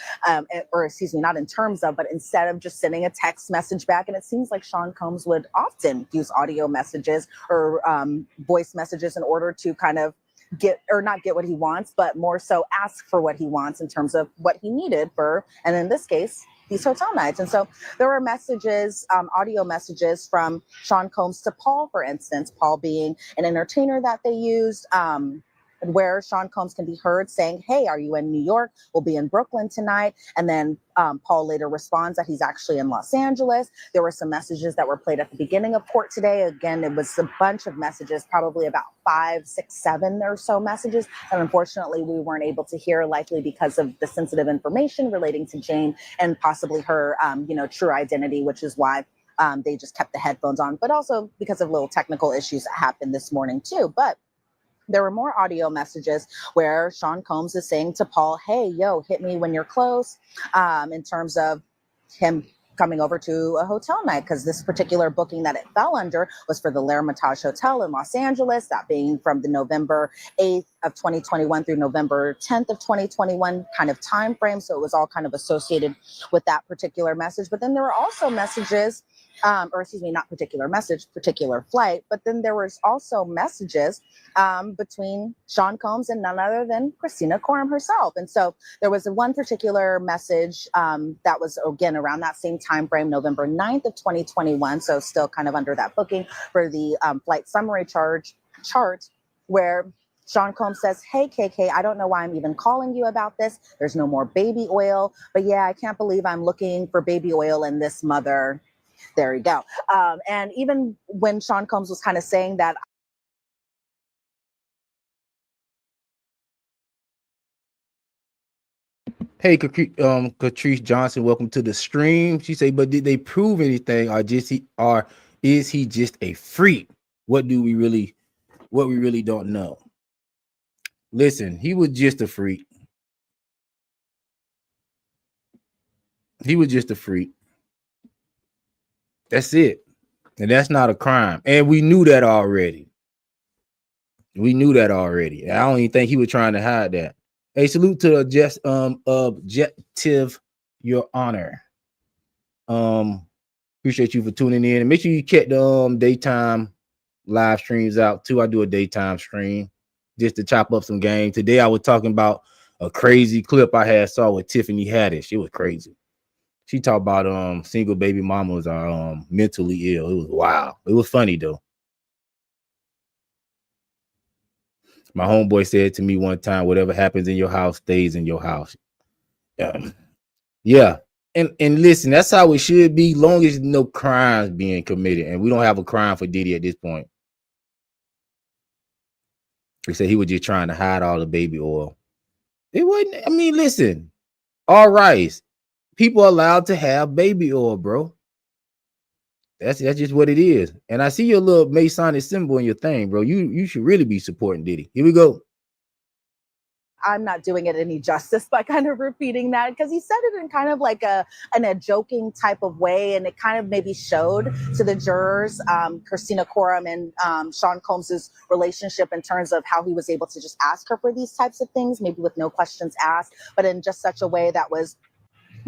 or excuse me, not in terms of, but instead of just sending a text message back. And it seems like Sean Combs would often use audio messages or voice messages in order to kind of get, or not get what he wants, but more so ask for what he wants in terms of what he needed for, and in this case, these hotel nights. And so there were messages, audio messages from Sean Combs to Paul, for instance, Paul being an entertainer that they used, where Sean Combs can be heard saying, "Hey, are you in New York? We'll be in Brooklyn tonight." And then Paul later responds that he's actually in Los Angeles. There were some messages that were played at the beginning of court today. Again, it was a bunch of messages, probably about 5, 6, 7 or so messages. And unfortunately, we weren't able to hear, likely because of the sensitive information relating to Jane and possibly her, true identity, which is why they just kept the headphones on, but also because of little technical issues that happened this morning too. But there were more audio messages where Sean Combs is saying to Paul, "Hey, yo, hit me when you're close," in terms of him coming over to a hotel night, because this particular booking that it fell under was for the L'Ermitage Hotel in Los Angeles, that being from the November 8th of 2021 through November 10th of 2021 kind of time frame. So it was all kind of associated with that particular message. But then there were also messages, or excuse me, not particular message, particular flight, but then there was also messages between Sean Combs and none other than Christina Coram herself. And so there was one particular message that was, again, around that same time frame, November 9th of 2021, so still kind of under that booking, for the flight summary chart, where Sean Combs says, "Hey, KK, I don't know why I'm even calling you about this. There's no more baby oil. But yeah, I can't believe I'm looking for baby oil in this mother." There we go. And even when Sean Combs was kind of saying that, Hey, Catrice Johnson, welcome to the stream. She say, "But did they prove anything, or is he just a freak? What we really don't know." Listen, he was just a freak. He was just a freak. That's it. And that's not a crime. And we knew that already. I don't even think he was trying to hide that. Hey, salute to Objective, Your Honor. Appreciate you for tuning in. And make sure you check the daytime live streams out too. I do a daytime stream just to chop up some game. Today I was talking about a crazy clip I saw with Tiffany Haddish. It was crazy. She talked about single baby mamas are mentally ill. It was wild. It was funny though. My homeboy said to me one time, "Whatever happens in your house stays in your house." Yeah. And listen, that's how it should be, long as no crimes being committed. And we don't have a crime for Diddy at this point. He said he was just trying to hide all the baby oil. It wasn't. I mean, listen, all right. People are allowed to have baby oil, bro. That's just what it is. And I see your little Masonic symbol in your thing, bro. You should really be supporting Diddy. Here we go. I'm not doing it any justice by kind of repeating that, because he said it in kind of like a joking type of way, and it kind of maybe showed to the jurors Christina Coram and Sean Combs's relationship in terms of how he was able to just ask her for these types of things, maybe with no questions asked, but in just such a way that was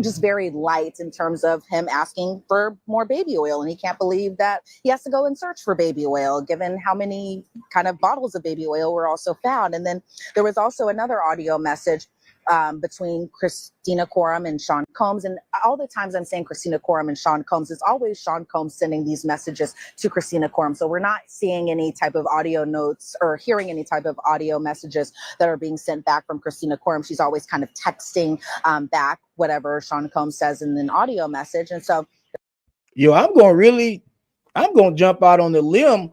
just very light in terms of him asking for more baby oil. And he can't believe that he has to go and search for baby oil, given how many kind of bottles of baby oil were also found. And then there was also another audio message between Christina Coram and Sean Combs. And all the times I'm saying Christina Coram and Sean Combs, it's always Sean Combs sending these messages to Christina Coram. So we're not seeing any type of audio notes or hearing any type of audio messages that are being sent back from Christina Coram. She's always kind of texting back whatever Sean Combs says in an audio message. And so, yo, I'm gonna jump out on the limb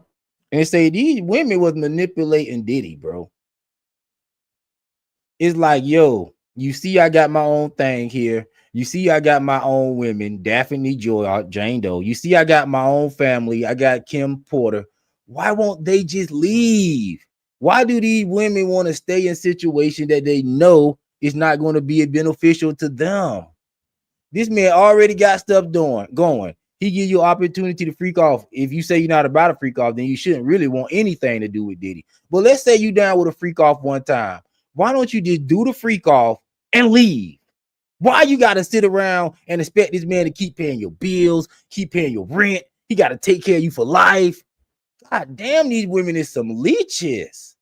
and say these women was manipulating Diddy, bro. It's like, yo, you see, I got my own thing here. You see, I got my own women, Daphne Joy, Jane Doe. You see, I got my own family. I got Kim Porter. Why won't they just leave? Why do these women want to stay in a situation that they know is not going to be beneficial to them? This man already got stuff going. He give you opportunity to freak off. If you say you're not about to freak off, then you shouldn't really want anything to do with Diddy. But let's say you down with a freak off one time. Why don't you just do the freak off and leave? Why you got to sit around and expect this man to keep paying your bills, keep paying your rent? He got to take care of you for life. God damn, these women is some leeches.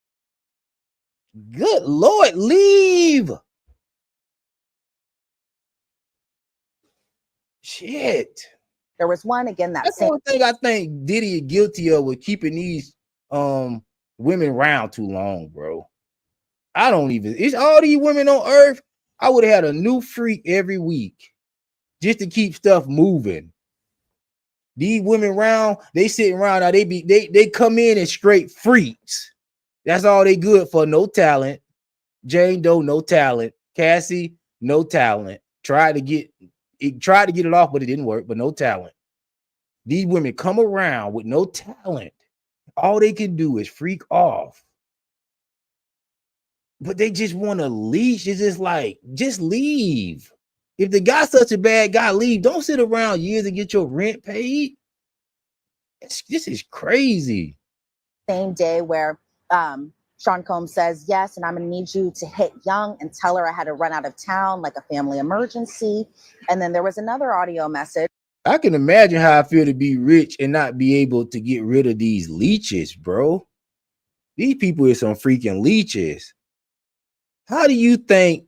Good Lord, leave. Shit. There was one again that That's the only thing I think Diddy is guilty of with keeping these women around too long, bro. I don't even. It's all these women on earth. I would have had a new freak every week just to keep stuff moving. These women around, they sitting around now. They come in and straight freaks. That's all they good for. No talent. Jane Doe, no talent. Cassie, no talent. Tried to get it off, but it didn't work. But no talent. These women come around with no talent. All they can do is freak off. But they just want to leash. It's just like, just leave. If the guy's such a bad guy, leave. Don't sit around years and get your rent paid. This is crazy. Same day where Sean Combs says, yes, and I'm going to need you to hit Young and tell her I had to run out of town like a family emergency. And then there was another audio message. I can imagine how I feel to be rich and not be able to get rid of these leeches, bro. These people are some freaking leeches. How do you think,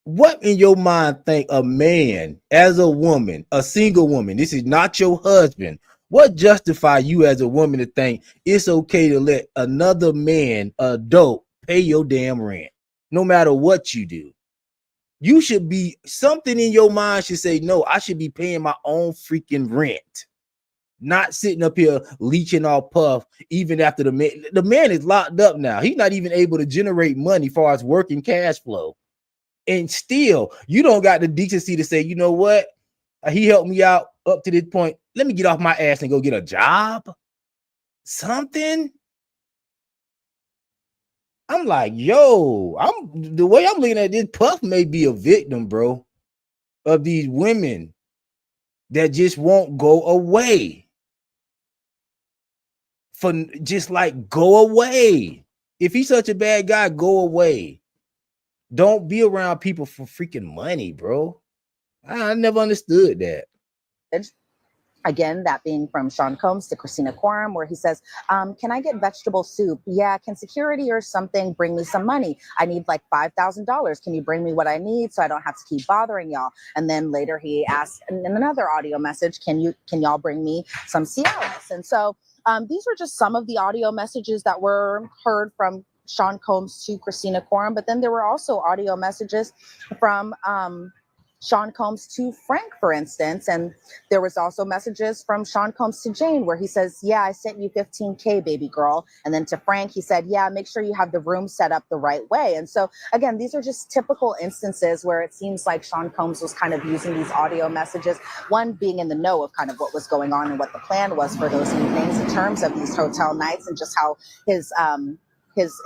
what in your mind think a man as a woman, a single woman, this is not your husband, what justify you as a woman to think it's okay to let another man, adult, pay your damn rent, no matter what you do? You should be, something in your mind should say, no, I should be paying my own freaking rent. Not sitting up here leeching all puff, even after the man is locked up now. He's not even able to generate money for his working cash flow. And still, you don't got the decency to say, you know what? He helped me out up to this point. Let me get off my ass and go get a job. Something. I'm like, yo, the way I'm looking at this, Puff may be a victim, bro, of these women that just won't go away. For just like, go away. If he's such a bad guy, go away. Don't be around people for freaking money, bro. I never understood that. Again, that being from Sean Combs to Christina Quorum, where he says, can I get vegetable soup? Yeah, can security or something bring me some money? I need like $5,000. Can you bring me what I need so I don't have to keep bothering y'all? And then later he asked in another audio message, can y'all bring me some Cialis? And so these were just some of the audio messages that were heard from Sean Combs to Christina Quorum. But then there were also audio messages from Sean Combs to Frank, for instance. And there was also messages from Sean Combs to Jane where he says, yeah, I sent you $15K, baby girl. And then to Frank, he said, yeah, make sure you have the room set up the right way. And so, again, these are just typical instances where it seems like Sean Combs was kind of using these audio messages, one being in the know of kind of what was going on and what the plan was for those evenings in terms of these hotel nights and just how his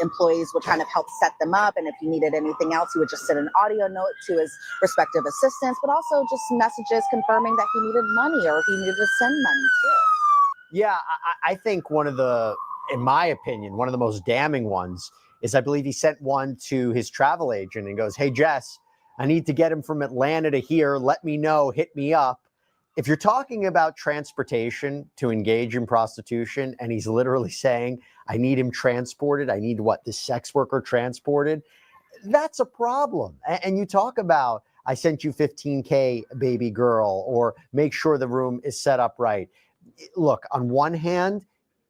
employees would kind of help set them up. And if he needed anything else, he would just send an audio note to his respective assistants, but also just messages confirming that he needed money or if he needed to send money too. Yeah, I think one of the, in my opinion, one of the most damning ones is I believe he sent one to his travel agent and goes, hey, Jess, I need to get him from Atlanta to here. Let me know, hit me up. If you're talking about transportation to engage in prostitution, and he's literally saying, I need him transported, I need the sex worker transported, that's a problem. And you talk about, I sent you $15K, baby girl, or make sure the room is set up right. Look, on one hand,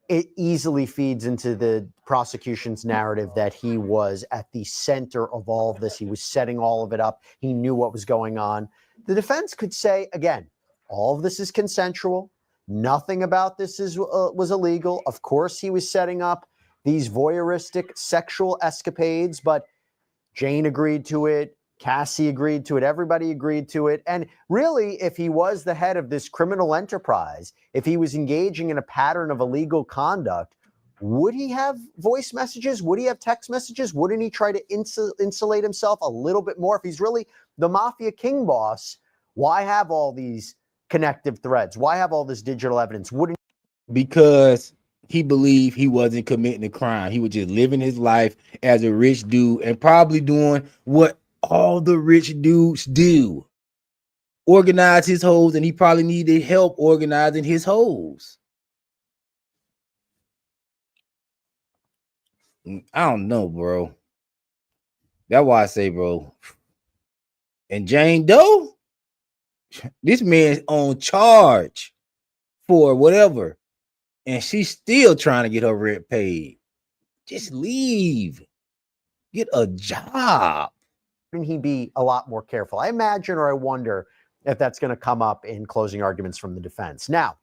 it easily feeds into the prosecution's narrative that he was at the center of all of this. He was setting all of it up. He knew what was going on. The defense could say, again, all of this is consensual. Nothing about this was illegal. Of course, he was setting up these voyeuristic sexual escapades, but Jane agreed to it. Cassie agreed to it. Everybody agreed to it. And really, if he was the head of this criminal enterprise, if he was engaging in a pattern of illegal conduct, would he have voice messages? Would he have text messages? Wouldn't he try to insulate himself a little bit more? If he's really the mafia king boss, why have all these connective threads? Why have all this digital evidence? Wouldn't Because he believed he wasn't committing a crime. He was just living his life as a rich dude and probably doing what all the rich dudes do. Organize his hoes, and he probably needed help organizing his hoes. I don't know, bro. That's why I say, bro. And Jane Doe, this man's on charge for whatever, and she's still trying to get her rent paid. Just leave. Get a job. he be a lot more careful? I imagine, or I wonder if that's going to come up in closing arguments from the defense. Now,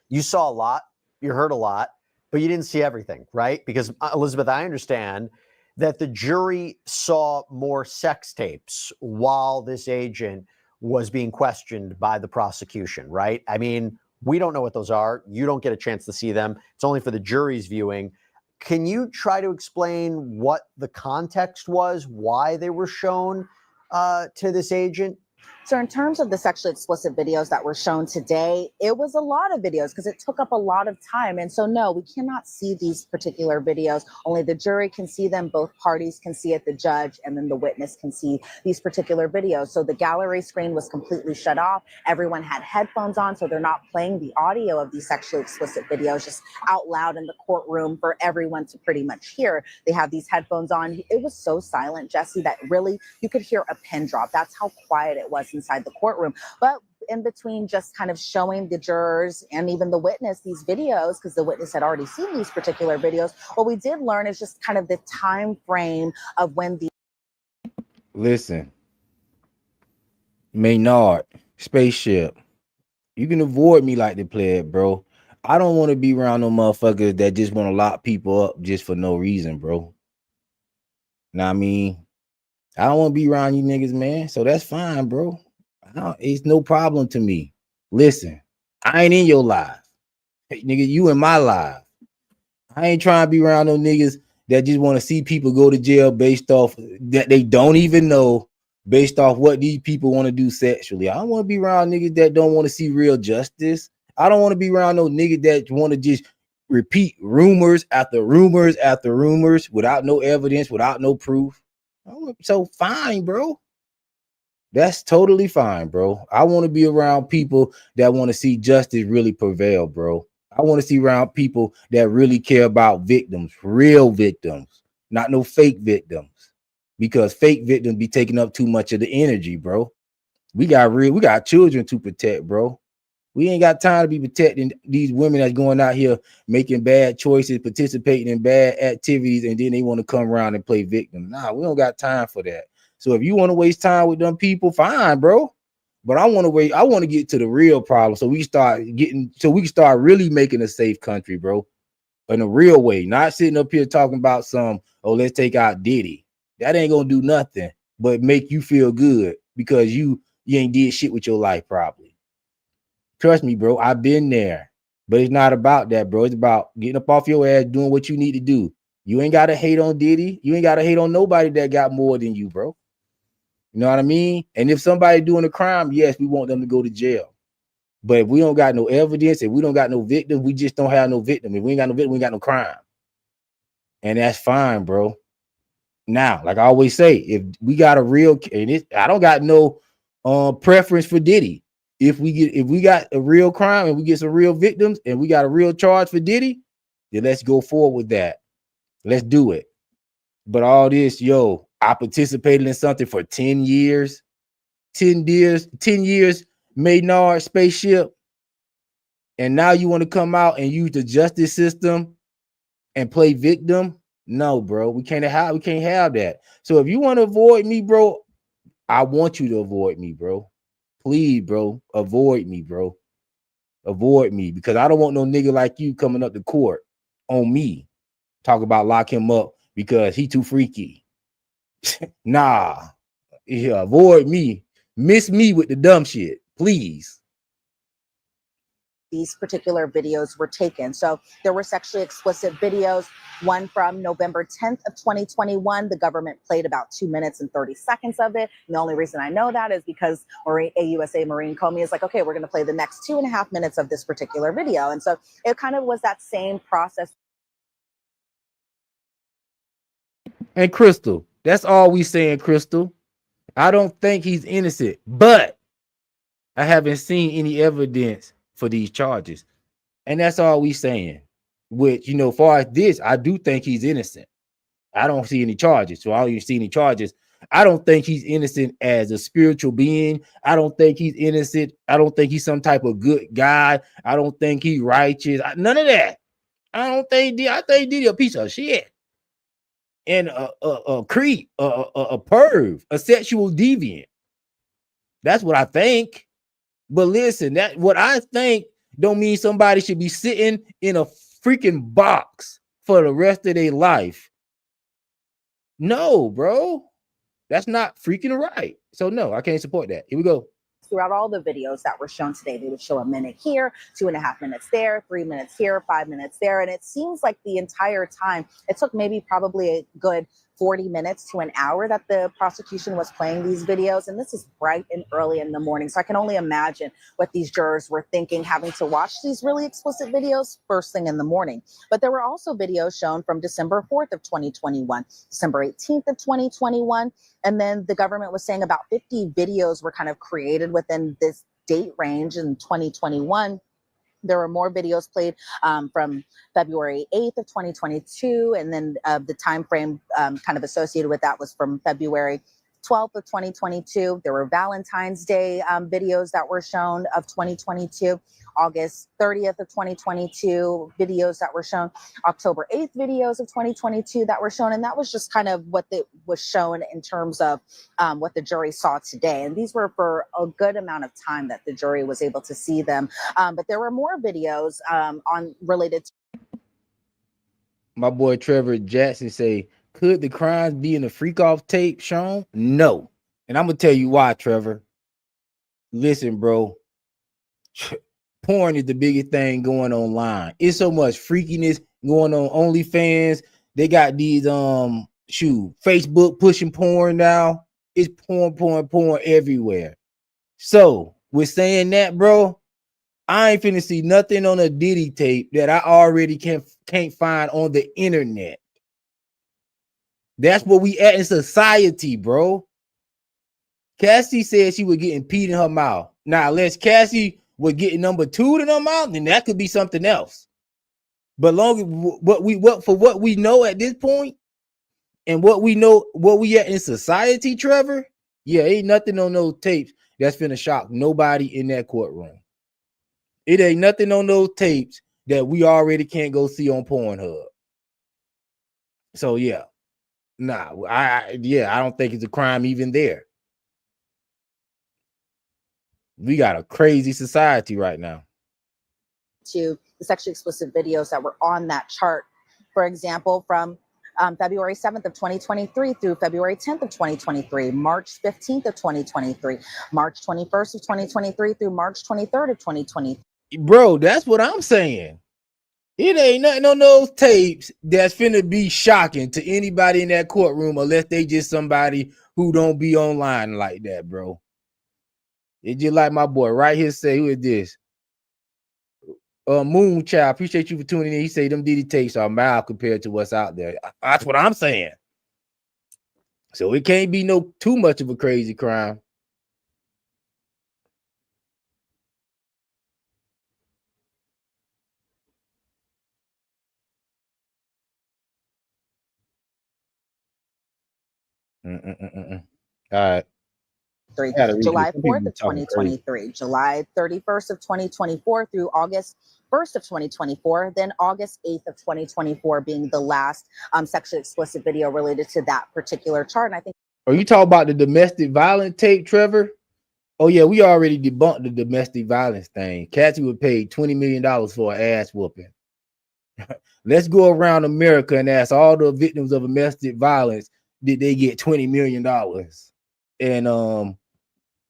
you saw a lot, you heard a lot, but you didn't see everything, right? Because Elizabeth, I understand that the jury saw more sex tapes while this agent was being questioned by the prosecution, right? I mean, we don't know what those are. You don't get a chance to see them. It's only for the jury's viewing. Can you try to explain what the context was, why they were shown to this agent? So in terms of the sexually explicit videos that were shown today, it was a lot of videos because it took up a lot of time. And so, no, we cannot see these particular videos. Only the jury can see them. Both parties can see it, the judge, and then the witness can see these particular videos. So the gallery screen was completely shut off. Everyone had headphones on, so they're not playing the audio of these sexually explicit videos just out loud in the courtroom for everyone to pretty much hear. They have these headphones on. It was so silent, Jesse, that really you could hear a pin drop. That's how quiet it was inside the courtroom. But in between just kind of showing the jurors and even the witness these videos, because the witness had already seen these particular videos, what we did learn is just kind of the time frame of when the Listen, Maynard, spaceship, you can avoid me like the plague, bro. I don't want to be around no motherfuckers that just want to lock people up just for no reason, bro. Now, I mean, I don't want to be around you niggas, man. So that's fine, bro. It's no problem to me. Listen, I ain't in your life. Hey, nigga, you in my life. I ain't trying to be around no niggas that just want to see people go to jail based off that they don't even know, based off what these people want to do sexually. I don't want to be around niggas that don't want to see real justice. I don't want to be around no niggas that want to just repeat rumors after rumors after rumors without no evidence, without no proof. So fine, bro. That's totally fine, bro. I want to be around people that want to see justice really prevail, bro. I want to see around people that really care about victims, real victims, not no fake victims, because fake victims be taking up too much of the energy, bro. We got children to protect, bro. We ain't got time to be protecting these women that's going out here making bad choices, participating in bad activities, and then they want to come around and play victim. Nah, we don't got time for that. So if you want to waste time with them people, fine, bro. But I want to get to the real problem so we can start really making a safe country, bro. In a real way, not sitting up here talking about let's take out Diddy. That ain't gonna do nothing but make you feel good because you ain't did shit with your life probably. Trust me, bro. I've been there. But it's not about that, bro. It's about getting up off your ass, doing what you need to do. You ain't gotta hate on Diddy. You ain't gotta hate on nobody that got more than you, bro. You know what I mean? And if somebody doing a crime, yes, we want them to go to jail. But if we don't got no evidence, if we don't got no victim, we just don't have no victim. If we ain't got no victim, we ain't got no crime. And that's fine, bro. Now, like I always say, if we got a real, I don't got no preference for Diddy. If we got a real crime and we get some real victims and we got a real charge for Diddy, then let's go forward with that. Let's do it. But all this, I participated in something for 10 years, Maynard spaceship. And now you want to come out and use the justice system and play victim? No, bro. We can't have that. So if you want to avoid me, bro, I want you to avoid me, bro. Please, bro, avoid me, bro. Avoid me because I don't want no nigga like you coming up to court on me. Talk about lock him up because he too freaky. Nah, Yeah, avoid me. Miss me with the dumb shit, please. These particular videos were taken. So there were sexually explicit videos. One from November 10th of 2021. The government played about 2 minutes and 30 seconds of it. And the only reason I know that is because AUSA Marine Comey is like, okay, we're going to play the next 2.5 minutes of this particular video. And so it kind of was that same process. And Crystal, that's all we saying, Crystal. I don't think he's innocent, but I haven't seen any evidence for these charges. And that's all we saying. Which, you know, far as this, I do think he's innocent. I don't see any charges. So I don't even see any charges. I don't think he's innocent as a spiritual being. I don't think he's innocent. I don't think he's some type of good guy. I don't think he's righteous. None of that. I don't think I think Diddy a piece of shit. And a creep, a perv, a sexual deviant. That's what I think. But listen, that what I think don't mean somebody should be sitting in a freaking box for the rest of their life. No, bro. That's not freaking right. So no, I can't support that. Here we go. Throughout all the videos that were shown today, they would show a minute here, 2.5 minutes there, 3 minutes here, 5 minutes there. And it seems like the entire time, it took maybe probably a good 40 minutes to an hour that the prosecution was playing these videos. And this is bright and early in the morning. So I can only imagine what these jurors were thinking, having to watch these really explicit videos first thing in the morning. But there were also videos shown from December 4th of 2021, December 18th of 2021. And then the government was saying about 50 videos were kind of created within this date range in 2021. There were more videos played from February 8th of 2022. And then the time frame kind of associated with that was from February 12th of 2022. There were Valentine's Day videos that were shown of 2022. August 30th of 2022 videos that were shown, October 8th videos of 2022 that were shown. And that was just kind of what was shown in terms of what the jury saw today. And these were for a good amount of time that the jury was able to see them. But there were more videos related to. My boy Trevor Jackson say, could the crimes be in the freak off tape shown? No. And I'm gonna tell you why, Trevor. Listen, bro. Porn is the biggest thing going online. It's so much freakiness going on OnlyFans. They got these Facebook pushing porn now. It's porn everywhere. So with saying that, bro, I ain't finna see nothing on a Diddy tape that I already can't find on the internet. That's what we at in society, bro. Cassie said she was getting peed in her mouth. Now, unless Cassie was getting number 2 in her mouth, then that could be something else. But what we know at this point, and what we know, what we at in society, Trevor, yeah, ain't nothing on those tapes that's finna shock nobody in that courtroom. It ain't nothing on those tapes that we already can't go see on Pornhub. So yeah, nah, I don't think it's a crime even there. We got a crazy society right now. To the sexually explicit videos that were on that chart, for example, from February 7th of 2023 through February 10th of 2023, March 15th of 2023, March 21st of 2023 through March 23rd of 2023. Bro, that's what I'm saying. It ain't nothing on those tapes that's finna be shocking to anybody in that courtroom unless they just somebody who don't be online like that, bro. It's just like my boy right here say, who is this? Moonchild, appreciate you for tuning in. He say them Diddy tapes are mild compared to what's out there. That's what I'm saying. So it can't be no too much of a crazy crime. All right. July 4th of 2023, July 31st of 2024 through August 1st of 2024, then August 8th of 2024 being the last sexually explicit video related to that particular chart. And I think. Are you talking about the domestic violence tape, Trevor? Oh yeah, we already debunked the domestic violence thing. Cassie was paid $20 million for an ass whooping. Let's go around America and ask all the victims of domestic violence, did they get $20 million? And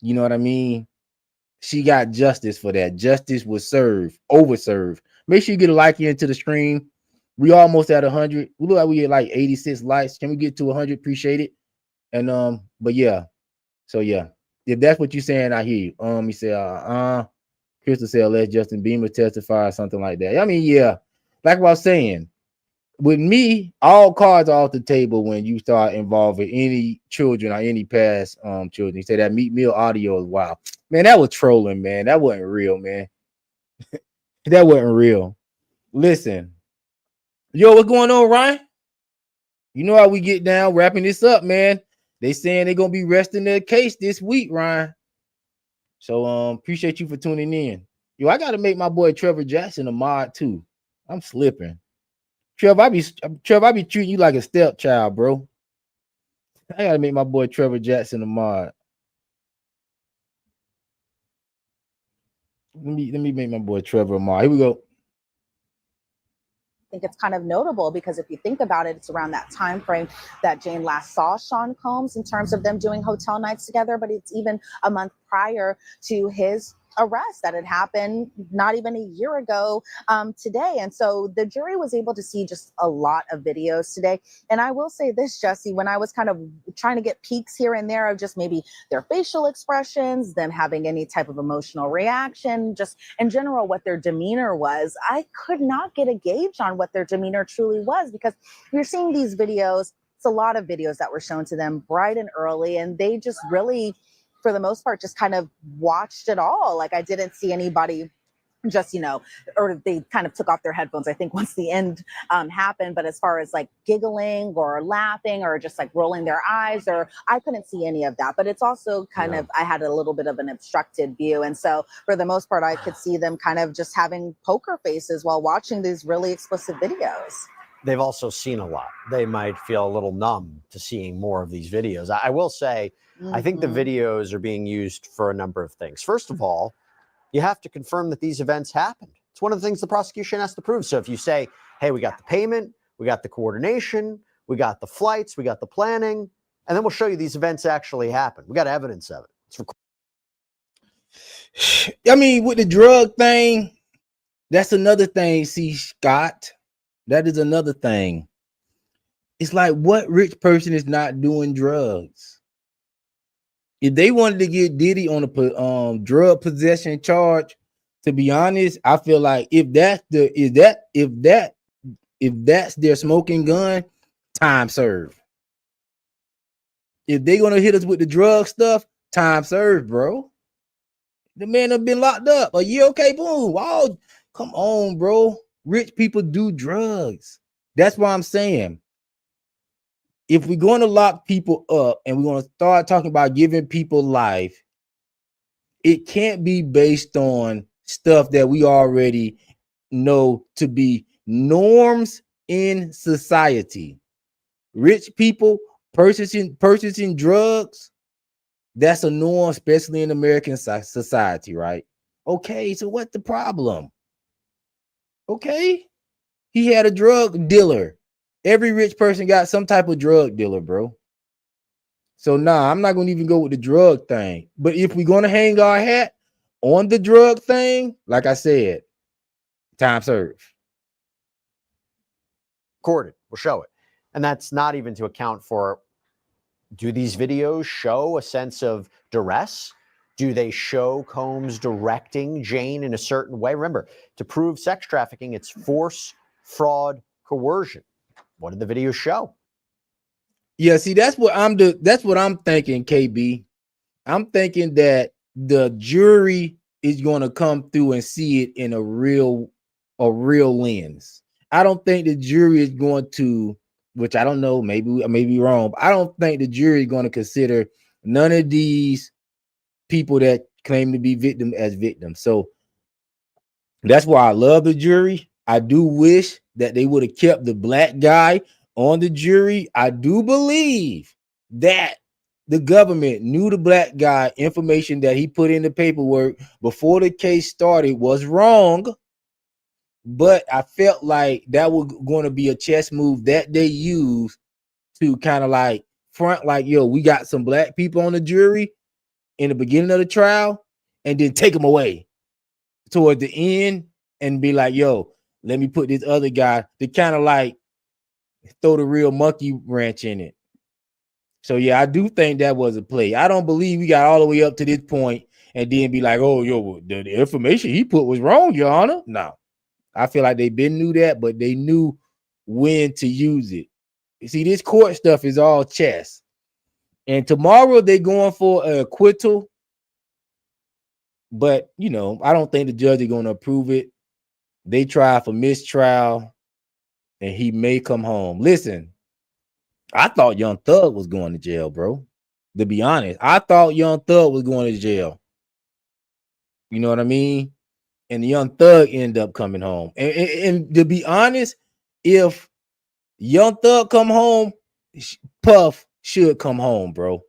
you know what I mean? She got justice for that. Justice was served, overserved. Make sure you get a like into the stream. We almost at 100. We look like we get like 86 likes. Can we get to 100? Appreciate it. And but yeah. So yeah, if that's what you're saying, I hear you. He said, Crystal said, let Justin Bieber testify or something like that. I mean, yeah, like what I was saying, with me, all cards are off the table when you start involving any children or any past children. You say that Meat Meal audio is wild. Man, that was trolling, man. That wasn't real, man. That wasn't real. Listen, yo, what's going on, Ryan? You know how we get down wrapping this up, man. They saying they're gonna be resting their case this week, Ryan. So appreciate you for tuning in. Yo, I gotta make my boy Trevor Jackson a mod too. I'm slipping. Trevor, I be treating you like a stepchild, bro. I gotta make my boy Trevor Jackson a mod. Let me make my boy Trevor a mod. Here we go. I think it's kind of notable because if you think about it, it's around that time frame that Jane last saw Sean Combs in terms of them doing hotel nights together, but it's even a month prior to his arrest that had happened not even a year ago today. And so the jury was able to see just a lot of videos today. And I will say this, Jesse, when I was kind of trying to get peeks here and there of just maybe their facial expressions, them having any type of emotional reaction, just in general what their demeanor was, I could not get a gauge on what their demeanor truly was, because you're seeing these videos. It's a lot of videos that were shown to them bright and early, and they just really, for the most part, just kind of watched it all. Like I didn't see anybody just, or they kind of took off their headphones, I think, once the end happened. But as far as like giggling or laughing or just like rolling their eyes, or I couldn't see any of that. But it's also kind of, I had a little bit of an obstructed view. And so for the most part, I could see them kind of just having poker faces while watching these really explicit videos. They've also seen a lot. They might feel a little numb to seeing more of these videos. I will say, I think the videos are being used for a number of things. First of all, you have to confirm that these events happened. It's one of the things the prosecution has to prove. So if you say, hey, we got the payment, we got the coordination, we got the flights, we got the planning, and then we'll show you these events actually happened. We got evidence of it. I mean, with the drug thing, that's another thing, see, Scott. That is another thing. It's like, what rich person is not doing drugs? If they wanted to get Diddy on a drug possession charge, to be honest, I feel like if that's their smoking gun, time served. If they're gonna hit us with the drug stuff, time served, bro. The man have been locked up a year. Okay, boom. Oh, come on, bro. Rich people do drugs. That's why I'm saying, if we're going to lock people up and we're going to start talking about giving people life, it can't be based on stuff that we already know to be norms in society. Rich people purchasing drugs, that's a norm, especially in American society, right? Okay, so what's the problem? Okay, he had a drug dealer. Every rich person got some type of drug dealer, bro. So I'm not going to even go with the drug thing. But if we're going to hang our hat on the drug thing, like I said, time served. Recorded, we'll show it. And that's not even to account for, do these videos show a sense of duress? Do they show Combs directing Jane in a certain way? Remember, to prove sex trafficking, it's force, fraud, coercion. What did the video show? Yeah, see, that's what I'm thinking, KB. I'm thinking that the jury is going to come through and see it in a real lens. I don't think the jury is going to, which I don't know, maybe I may be wrong, but I don't think the jury is going to consider none of these people that claim to be victims as victims. So that's why I love the jury. I do wish that they would have kept the black guy on the jury. I do believe that the government knew the black guy, information that he put in the paperwork before the case started was wrong. But I felt like that was going to be a chess move that they used to kind of like front like, yo, we got some black people on the jury in the beginning of the trial, and then take them away toward the end and be like, yo, let me put this other guy to kind of like throw the real monkey wrench in it. So yeah, I do think that was a play. I don't believe we got all the way up to this point and then be like, oh, yo, the information he put was wrong, Your Honor. No, I feel like they been knew that, but they knew when to use it. You see, this court stuff is all chess. And tomorrow they're going for an acquittal. But, you know, I don't think the judge is going to approve it. They try for mistrial, and he may come home. Listen, I thought Young Thug was going to jail, bro. To be honest, I thought Young Thug was going to jail. You know what I mean? And the Young Thug ended up coming home. And to be honest, if Young Thug come home, Puff should come home, bro.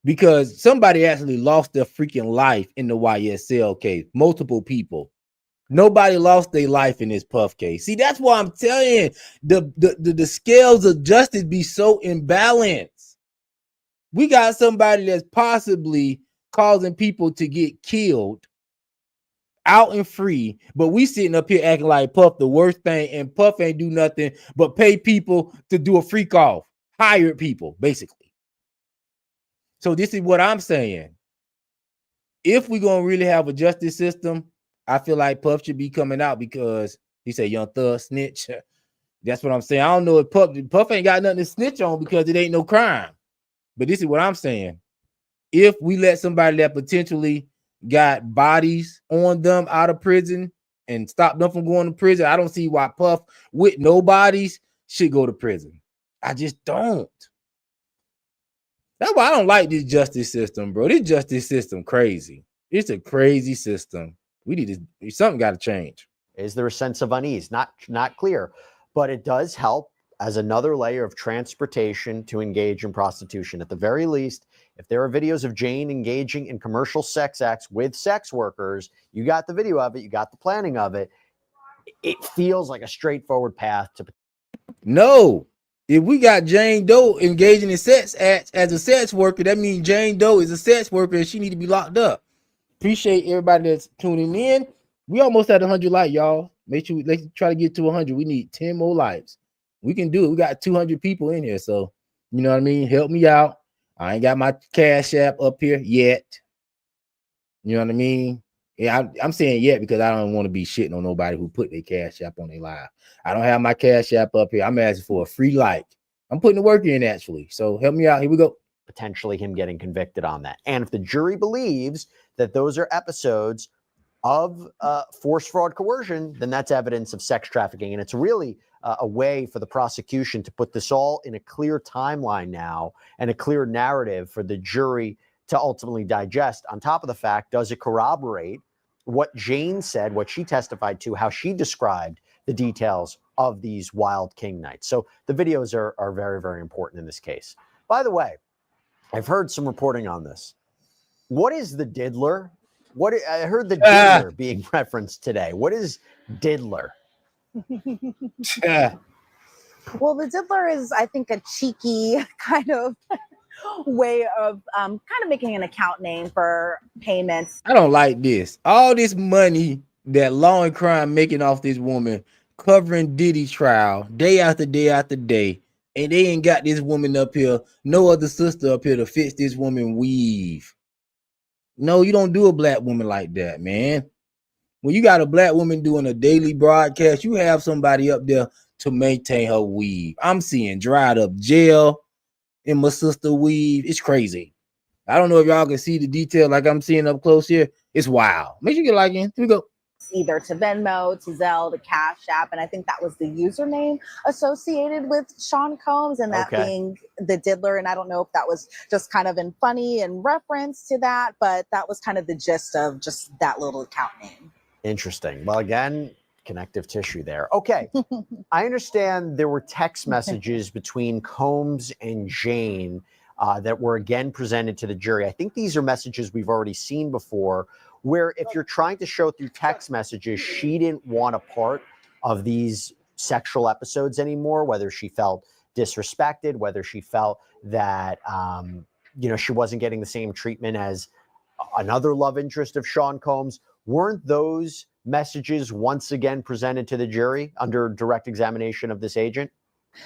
Because somebody actually lost their freaking life in the YSL case. Multiple people. Nobody lost their life in this Puff case. See, that's why I'm telling you, the scales of justice be so imbalanced. We got somebody that's possibly causing people to get killed out and free, but we sitting up here acting like Puff the worst thing, and Puff ain't do nothing but pay people to do a freak off. Hired people, basically. So this is what I'm saying. If we're going to really have a justice system, I feel like Puff should be coming out because he said Young Thug snitch. That's what I'm saying. I don't know if Puff ain't got nothing to snitch on because it ain't no crime. But this is what I'm saying. If we let somebody that potentially got bodies on them out of prison and stop them from going to prison, I don't see why Puff with no bodies should go to prison. I just don't. That's why I don't like this justice system, bro. This justice system crazy. It's a crazy system. We need to, something got to change. Is there a sense of unease? Not clear, but it does help as another layer of transportation to engage in prostitution. At the very least, if there are videos of Jane engaging in commercial sex acts with sex workers, you got the video of it, you got the planning of it. It feels like a straightforward path to. No, if we got Jane Doe engaging in sex acts as a sex worker, that means Jane Doe is a sex worker and she need to be locked up. Appreciate everybody that's tuning in. We almost at 100 likes, y'all. Make sure let's try to get to 100. We need 10 more likes. We can do it. We got 200 people in here, so you know what I mean. Help me out. I ain't got my Cash App up here yet. You know what I mean? Yeah, I'm saying yet because I don't want to be shitting on nobody who put their Cash App on their live. I don't have my Cash App up here. I'm asking for a free like. I'm putting the work in actually. So help me out. Here we go. Potentially him getting convicted on that. And if the jury believes that those are episodes of force, fraud, coercion, then that's evidence of sex trafficking. And it's really a way for the prosecution to put this all in a clear timeline now and a clear narrative for the jury to ultimately digest. On top of the fact, does it corroborate what Jane said, what she testified to, how she described the details of these wild king nights? So the videos are very, very important in this case. By the way, I've heard some reporting on this. What is the diddler? I heard the diddler being referenced today. What is diddler? Well, the diddler is, I think, a cheeky kind of way of kind of making an account name for payments. I don't like this. All this money that Law and Crime making off this woman, covering Diddy's trial day after day after day. And they ain't got this woman up here, no other sister up here to fix this woman weave. No, you don't do a black woman like that, man. When you got a black woman doing a daily broadcast, you have somebody up there to maintain her weave. I'm seeing dried up gel in my sister weave. It's crazy. I don't know if y'all can see the detail like I'm seeing up close here. It's wild. Make sure you get like in. Here we go. Either to Venmo, to Zelle, to Cash App, and I think that was the username associated with Sean Combs, and that being the diddler. And I don't know if that was just kind of in funny and reference to that, but that was kind of the gist of just that little account name. Interesting. Well, again, connective tissue there. Okay. I understand there were text messages between Combs and Jane that were again presented to the jury. I think these are messages we've already seen before, where if you're trying to show through text messages, she didn't want a part of these sexual episodes anymore, whether she felt disrespected, whether she felt that, she wasn't getting the same treatment as another love interest of Sean Combs. Weren't those messages once again presented to the jury under direct examination of this agent?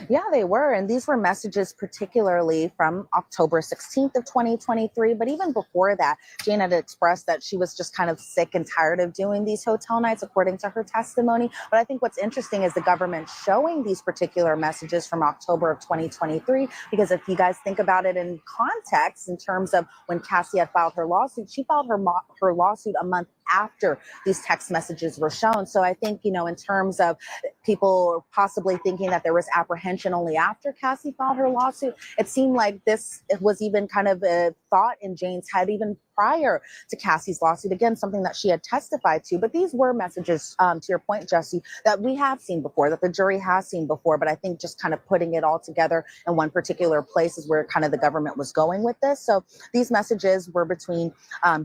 Yeah, they were. And these were messages particularly from October 16th of 2023. But even before that, Jane had expressed that she was just kind of sick and tired of doing these hotel nights, according to her testimony. But I think what's interesting is the government showing these particular messages from October of 2023, because if you guys think about it in context, in terms of when Cassie had filed her lawsuit, she filed her lawsuit a month after these text messages were shown. So I think, in terms of people possibly thinking that there was apprehension only after Cassie filed her lawsuit, it seemed like it was even kind of a thought in Jane's head even prior to Cassie's lawsuit. Again, something that she had testified to. But these were messages, to your point, Jesse, that we have seen before, that the jury has seen before. But I think just kind of putting it all together in one particular place is where kind of the government was going with this. So these messages were between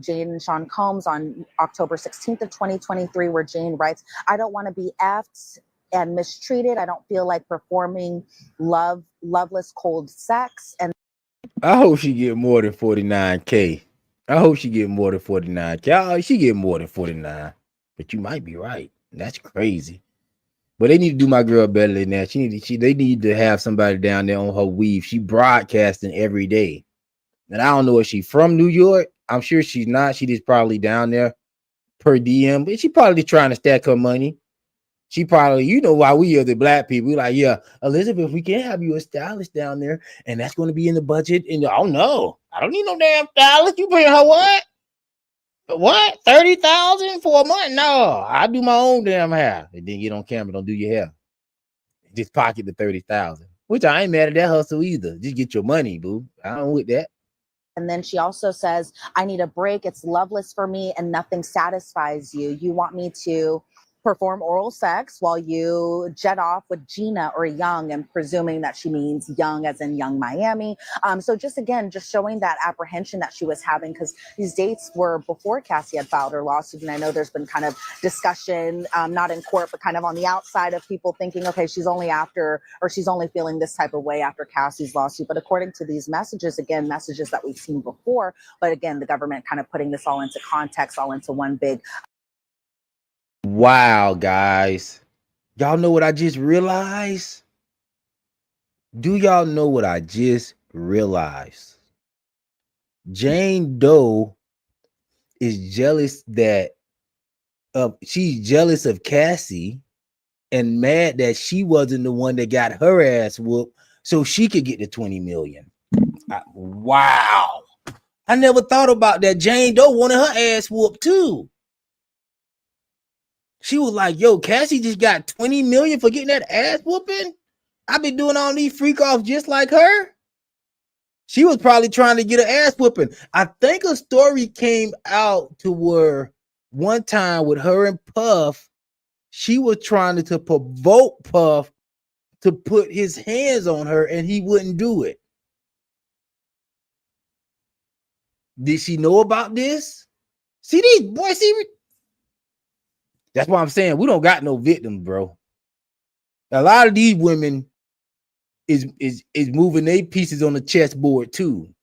Jane and Sean Combs on October 16th of 2023, where Jane writes, "I don't want to be effed and mistreated. I don't feel like performing loveless, cold sex." And I hope she get more than 49K. I hope she get more than 49K. She get more than 49. But you might be right. That's crazy. But they need to do my girl better than that. They need to have somebody down there on her weave. She broadcasting every day. And I don't know if she's from New York. I'm sure she's not. She just probably down there per DM. But she probably trying to stack her money. She probably, why we are the black people, we like, yeah, Elizabeth, we can't have you a stylist down there, and that's going to be in the budget. And oh no, I don't need no damn stylist. You paying her what? What? 30,000 for a month? No, I do my own damn hair. And then get on camera, don't do your hair. Just pocket the 30,000. Which I ain't mad at that hustle either. Just get your money, boo. I don't with that. And then she also says, "I need a break. It's loveless for me and nothing satisfies you. You want me to perform oral sex while you jet off with Gina or Young," and presuming that she means Young as in Young Miami. So just showing that apprehension that she was having, because these dates were before Cassie had filed her lawsuit. And I know there's been kind of discussion, not in court, but kind of on the outside of people thinking, okay, she's only feeling this type of way after Cassie's lawsuit. But according to these messages, again, messages that we've seen before, but again, the government kind of putting this all into context, all into one big. Wow, guys. Y'all know what I just realized? Do y'all know what I just realized? Jane Doe is jealous she's jealous of Cassie and mad that she wasn't the one that got her ass whooped so she could get the 20 million. Wow. I never thought about that. Jane Doe wanted her ass whooped too. She was like, yo, Cassie just got 20 million for getting that ass whooping. I've been doing all these freak offs just like her. She was probably trying to get her ass whooping. I think a story came out to where one time with her and Puff, she was trying to provoke Puff to put his hands on her and he wouldn't do it. Did she know about this? See these boys, that's why I'm saying we don't got no victims, bro. A lot of these women is moving their pieces on the chessboard too.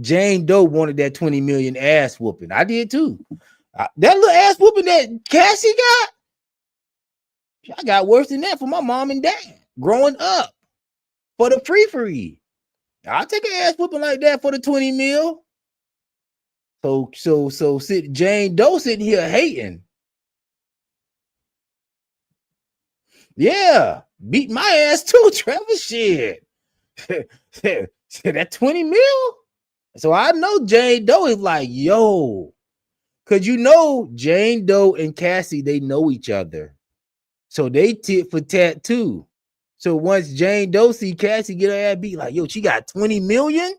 Jane Doe wanted that 20 million ass whooping. I did too. That little ass whooping that Cassie got, I got worse than that for my mom and dad growing up for the free. I'll take an ass whooping like that for the 20 mil. So Jane Doe sitting here hating. Yeah, beat my ass too, Trevor. Shit. That 20 mil. So I know Jane Doe is like, yo, because Jane Doe and Cassie, they know each other. So they tit for tat too. So once Jane Doe see Cassie get her ass beat, like, yo, she got 20 million.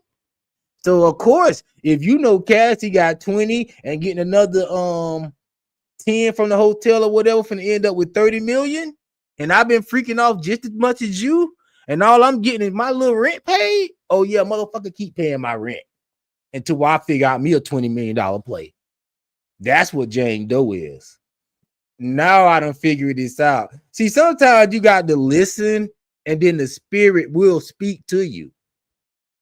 So of course, if Cassie got 20 and getting another 10 from the hotel or whatever, finna end up with 30 million. And I've been freaking off just as much as you, and all I'm getting is my little rent paid. Oh yeah, motherfucker, keep paying my rent until I figure out me a $20 million play. That's what Jane Doe is. Now I done figured this out. See, sometimes you got to listen and then the spirit will speak to you.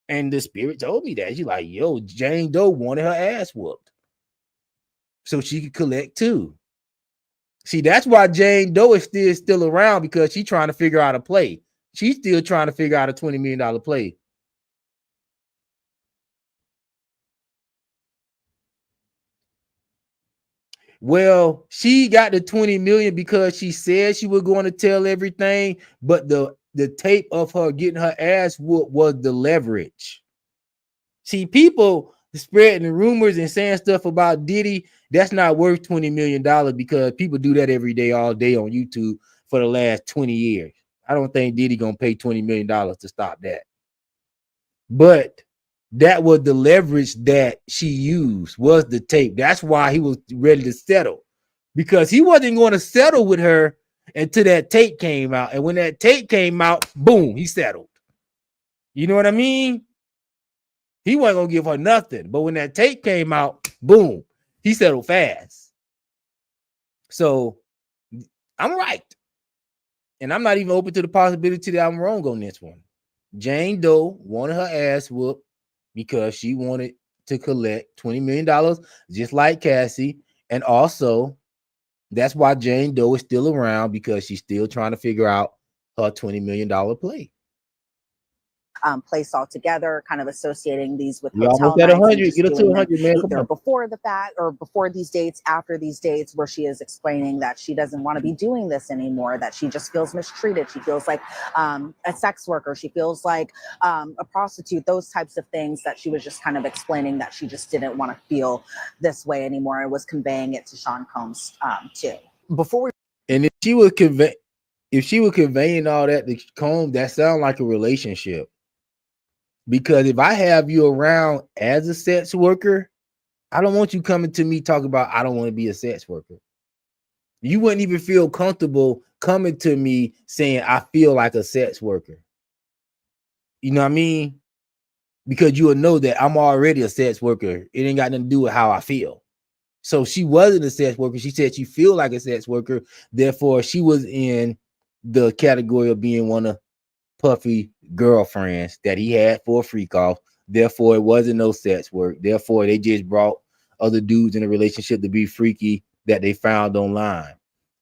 And the spirit told me that. She's like, yo, Jane Doe wanted her ass whooped so she could collect too. See, that's why Jane Doe is still around, because she's trying to figure out a play. She's still trying to figure out a $20 million play. Well, she got the 20 million because she said she was going to tell everything, but the tape of her getting her ass whooped was the leverage. See, people spreading rumors and saying stuff about Diddy, that's not worth $20 million, because people do that every day, all day on YouTube for the last 20 years. I don't think Diddy gonna pay $20 million to stop that. But that was the leverage that she used, was the tape. That's why he was ready to settle, because he wasn't going to settle with her until that tape came out. And when that tape came out, boom, he settled. You know what I mean? He wasn't going to give her nothing. But when that tape came out, boom, he settled fast. So I'm right. And I'm not even open to the possibility that I'm wrong on this one. Jane Doe wanted her ass whooped because she wanted to collect $20 million, just like Cassie. And also, that's why Jane Doe is still around, because she's still trying to figure out her $20 million play. Place all together, kind of associating these with You hotel almost at nights 100. Get up to 100, man. Come either on. before the fact or before these dates, after these dates, where she is explaining that she doesn't want to be doing this anymore, that she just feels mistreated. She feels like a sex worker. She feels like a prostitute, those types of things, that she was just kind of explaining that she just didn't want to feel this way anymore, and was conveying it to Sean Combs too. Before we And if she was conveying all that to Combs, that sounds like a relationship. Because if I have you around as a sex worker, I don't want you coming to me talking about I don't want to be a sex worker. You wouldn't even feel comfortable coming to me saying I feel like a sex worker. You know what I mean? Because you will know that I'm already a sex worker. It ain't got nothing to do with how I feel. So she wasn't a sex worker. She said she feel like a sex worker. Therefore, she was in the category of being one of Puffy girlfriends that he had for a freak off. Therefore, it wasn't no sex work. Therefore, they just brought other dudes in a relationship to be freaky that they found online.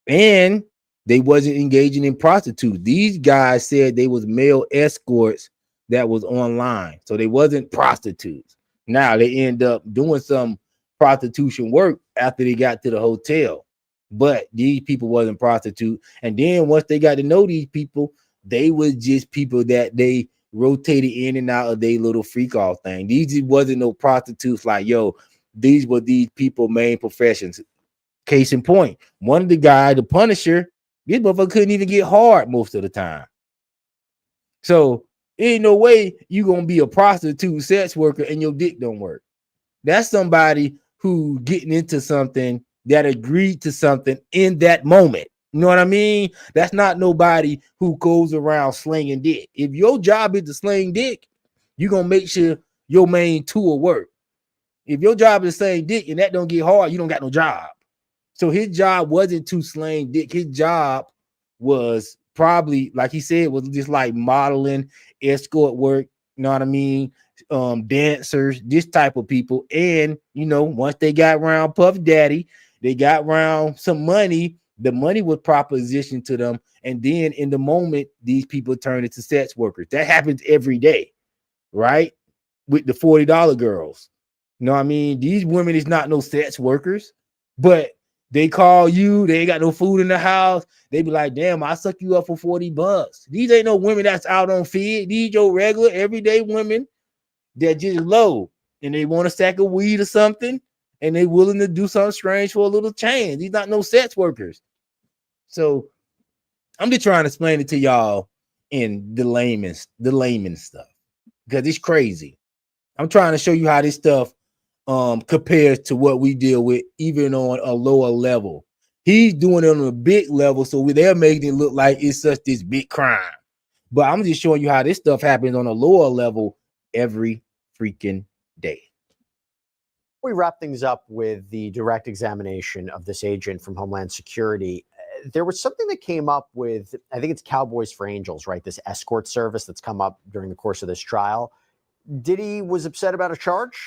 And they wasn't engaging in prostitutes. These guys said they was male escorts that was online. So they wasn't prostitutes. Now they end up doing some prostitution work after they got to the hotel. But these people wasn't prostitute. And then once they got to know these people, they was just people that they rotated in and out of their little freak off thing. These wasn't no prostitutes like, yo, these were these people main professions. Case in point, one of the guy, the Punisher, this motherfucker couldn't even get hard most of the time. So ain't no way you gonna be a prostitute sex worker and your dick don't work. That's somebody who getting into something that agreed to something in that moment. You know what I mean? That's not nobody who goes around slinging dick. If your job is to sling dick, you're gonna make sure your main tool work. If your job is to sling dick and that don't get hard, you don't got no job. So his job wasn't to sling dick. His job was probably, like he said, was just like modeling, escort work. You know what I mean? Dancers, this type of people. And you know, once they got around Puff Daddy, they got around some money. The money was propositioned to them, and then in the moment, these people turn into sex workers. That happens every day, right? With the $40 girls. You know what I mean? These women is not no sex workers, but they call you, they ain't got no food in the house. They be like, damn, I suck you up for $40. These ain't no women that's out on feed. These your regular everyday women that just low and they want a sack of weed or something, and they willing to do something strange for a little change. These not no sex workers. So I'm just trying to explain it to y'all in the layman stuff, because it's crazy. I'm trying to show you how this stuff compares to what we deal with, even on a lower level. He's doing it on a big level, so they're making it look like it's such this big crime. But I'm just showing you how this stuff happens on a lower level every freaking day. We wrap things up with the direct examination of this agent from Homeland Security. there was something that came up with, I think it's Cowboys for Angels, right? This escort service that's come up during the course of this trial. Diddy was upset about a charge.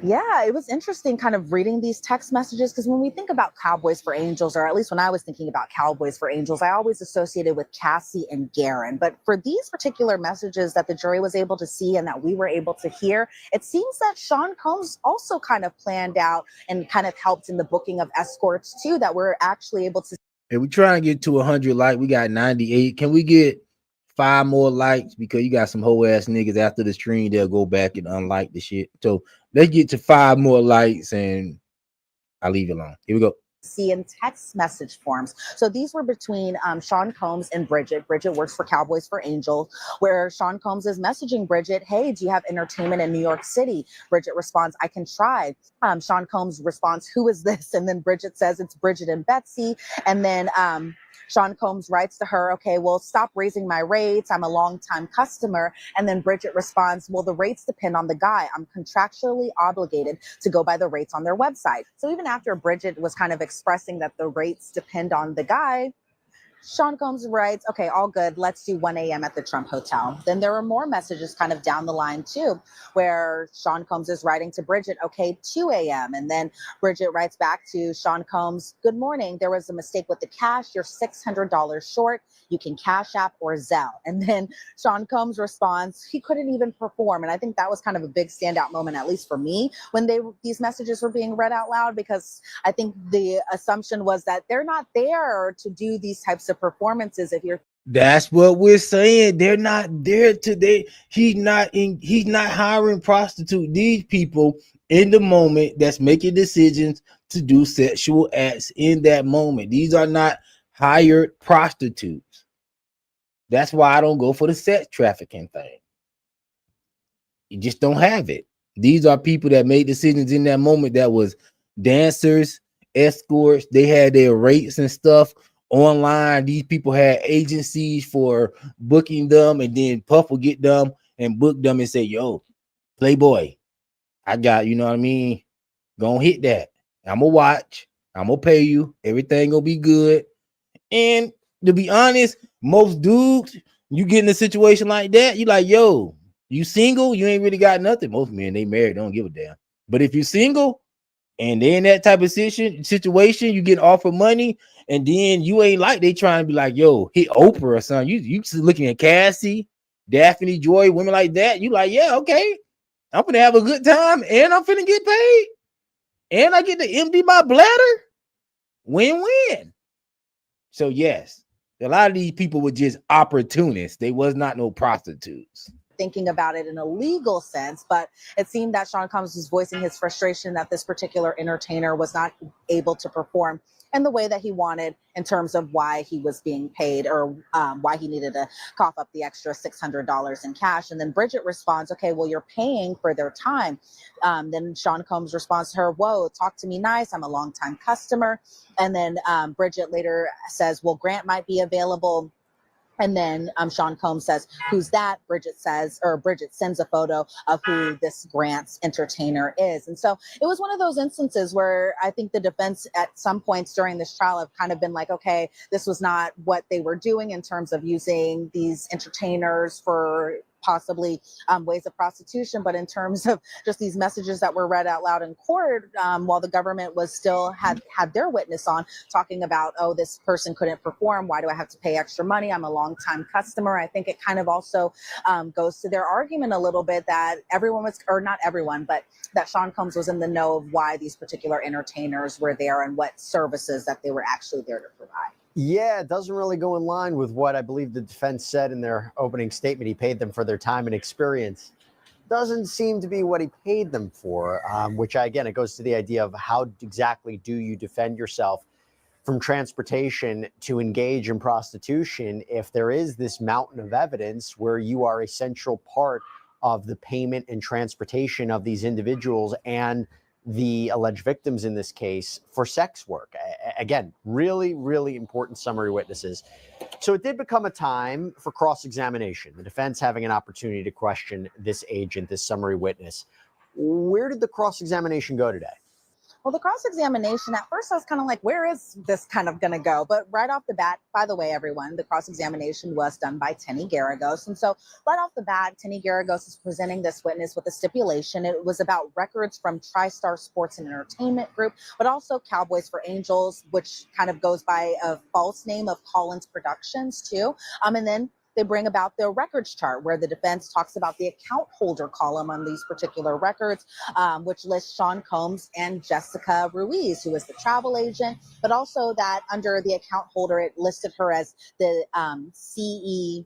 Yeah, it was interesting kind of reading these text messages because when we think about Cowboys for Angels, or at least when I was thinking about Cowboys for Angels, I always associated with Cassie and Garen. But for these particular messages that the jury was able to see and that we were able to hear, it seems that Sean Combs also kind of planned out and kind of helped in the booking of escorts too, that we're actually able to. If we trying to get to 100 likes, we got 98. Can we get 5 more likes? Because you got some whole ass niggas after the stream, they'll go back and unlike the shit. So let's get to 5 more likes and I'll leave it alone. Here we go. See in text message forms. So these were between Sean Combs and Bridget. Bridget works for Cowboys for Angels, where Sean Combs is messaging Bridget, hey, do you have entertainment in New York City? Bridget responds, I can try. Sean Combs responds, who is this? And then Bridget says, it's Bridget and Betsy. And then Sean Combs writes to her, okay, well, stop raising my rates. I'm a longtime customer. And then Bridget responds, well, the rates depend on the guy. I'm contractually obligated to go by the rates on their website. So even after Bridget was kind of expressing that the rates depend on the guy, Sean Combs writes, okay, all good. Let's do 1 a.m. at the Trump Hotel. Then there were more messages kind of down the line too, where Sean Combs is writing to Bridget, okay, 2 a.m. And then Bridget writes back to Sean Combs, good morning. There was a mistake with the cash. You're $600 short. You can Cash App or Zelle. And then Sean Combs responds, he couldn't even perform. And I think that was kind of a big standout moment, at least for me, when these messages were being read out loud, because I think the assumption was that they're not there to do these types of performances. If you're, that's what we're saying. They're not there today. He's not hiring prostitutes. These people in the moment that's making decisions to do sexual acts in that moment. These are not hired prostitutes. That's why I don't go for the sex trafficking thing. You just don't have it. These are people that made decisions in that moment. That was dancers, escorts. They had their rates and stuff online. These people had agencies for booking them, and then Puff will get them and book them and say, yo, Playboy, I got, you know what I mean? Gonna hit that. I'm gonna watch. I'm gonna pay you. Everything gonna be good. And to be honest, most dudes, you get in a situation like that, you like, yo, you single, you ain't really got nothing. Most men, they married, don't give a damn. But if you single and they in that type of situation, you get offered money, and then you ain't like, they trying to be like, yo, hit Oprah or something. You looking at Cassie, Daphne, Joy, women like that. You like, yeah, okay, I'm gonna have a good time, and I'm finna get paid, and I get to empty my bladder. Win-win. So yes, a lot of these people were just opportunists. They was not no prostitutes. thinking about it in a legal sense, but it seemed that Sean Combs was voicing his frustration that this particular entertainer was not able to perform in the way that he wanted in terms of why he was being paid, or why he needed to cough up the extra $600 in cash. And then Bridget responds, okay, well, you're paying for their time. Then Sean Combs responds to her, whoa, talk to me nice. I'm a longtime customer. And then Bridget later says, well, Grant might be available. And then Sean Combs says, who's that? Bridget says, or Bridget sends a photo of who this Grant's entertainer is. And so it was one of those instances where I think the defense at some points during this trial have kind of been like, okay, this was not what they were doing in terms of using these entertainers for possibly ways of prostitution, but in terms of just these messages that were read out loud in court, while the government was still had their witness on, talking about, oh, this person couldn't perform, why do I have to pay extra money, I'm a longtime customer. I think it kind of also goes to their argument a little bit that everyone was, or not everyone, but that Sean Combs was in the know of why these particular entertainers were there and what services that they were actually there to provide. Yeah, it doesn't really go in line with what I believe the defense said in their opening statement. He paid them for their time and experience. Doesn't seem to be what he paid them for, which, again, it goes to the idea of how exactly do you defend yourself from transportation to engage in prostitution if there is this mountain of evidence where you are a central part of the payment and transportation of these individuals and the alleged victims in this case for sex work. Again, really, really important summary witnesses. So it did become a time for cross-examination, the defense having an opportunity to question this agent, this summary witness. Where did the cross-examination go today? Well, the cross-examination, at first I was kind of like, where is this kind of going to go? But right off the bat, by the way, everyone, the cross-examination was done by Tenny Garagos. And so right off the bat, Tenny Garagos is presenting this witness with a stipulation. It was about records from TriStar Sports and Entertainment Group, but also Cowboys for Angels, which kind of goes by a false name of Collins Productions too. And then they bring about their records chart where the defense talks about the account holder column on these particular records, which lists Sean Combs and Jessica Ruiz, who is the travel agent, but also that under the account holder, it listed her as the CE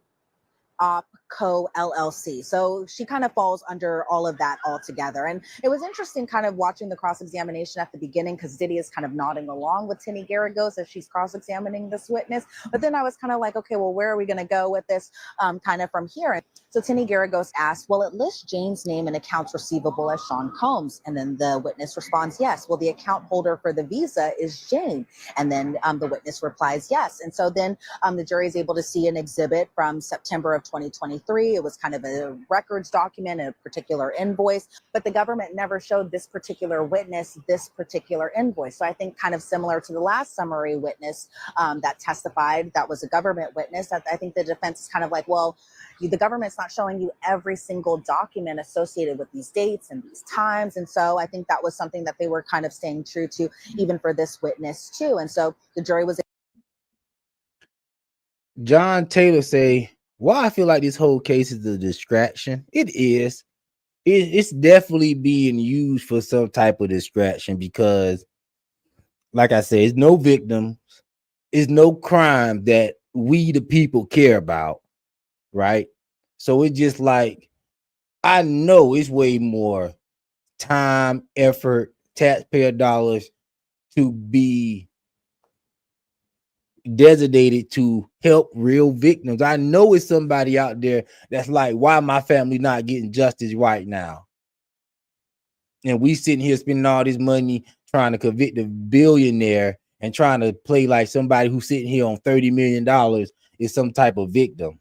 OpCo LLC. So she kind of falls under all of that altogether. And it was interesting kind of watching the cross-examination at the beginning because Diddy is kind of nodding along with Tenny Garagos as she's cross-examining this witness. But then I was kind of like, okay, well, where are we going to go with this kind of from here? And so Tenny Garagos asked, well, it lists Jane's name and accounts receivable as Sean Combs. And then the witness responds, yes. Well, the account holder for the visa is Jane. And then the witness replies, yes. And so then the jury is able to see an exhibit from September of 2023. It was kind of a records document, a particular invoice, but the government never showed this particular witness this particular invoice. So I think kind of similar to the last summary witness that testified, that was a government witness, that I think the defense is kind of like, well, the government's not showing you every single document associated with these dates and these times. And so I think that was something that they were kind of staying true to even for this witness too. And so the jury was. John Taylor say, why I feel like this whole case is a distraction. It is. It's definitely being used for some type of distraction because, like I said, it's no victims. It's no crime that we, the people, care about, right? So it's just like, I know it's way more time, effort, taxpayer dollars to be designated to help real victims. I know it's somebody out there that's like, why my family not getting justice right now? And we sitting here spending all this money trying to convict a billionaire and trying to play like somebody who's sitting here on $30 million is some type of victim.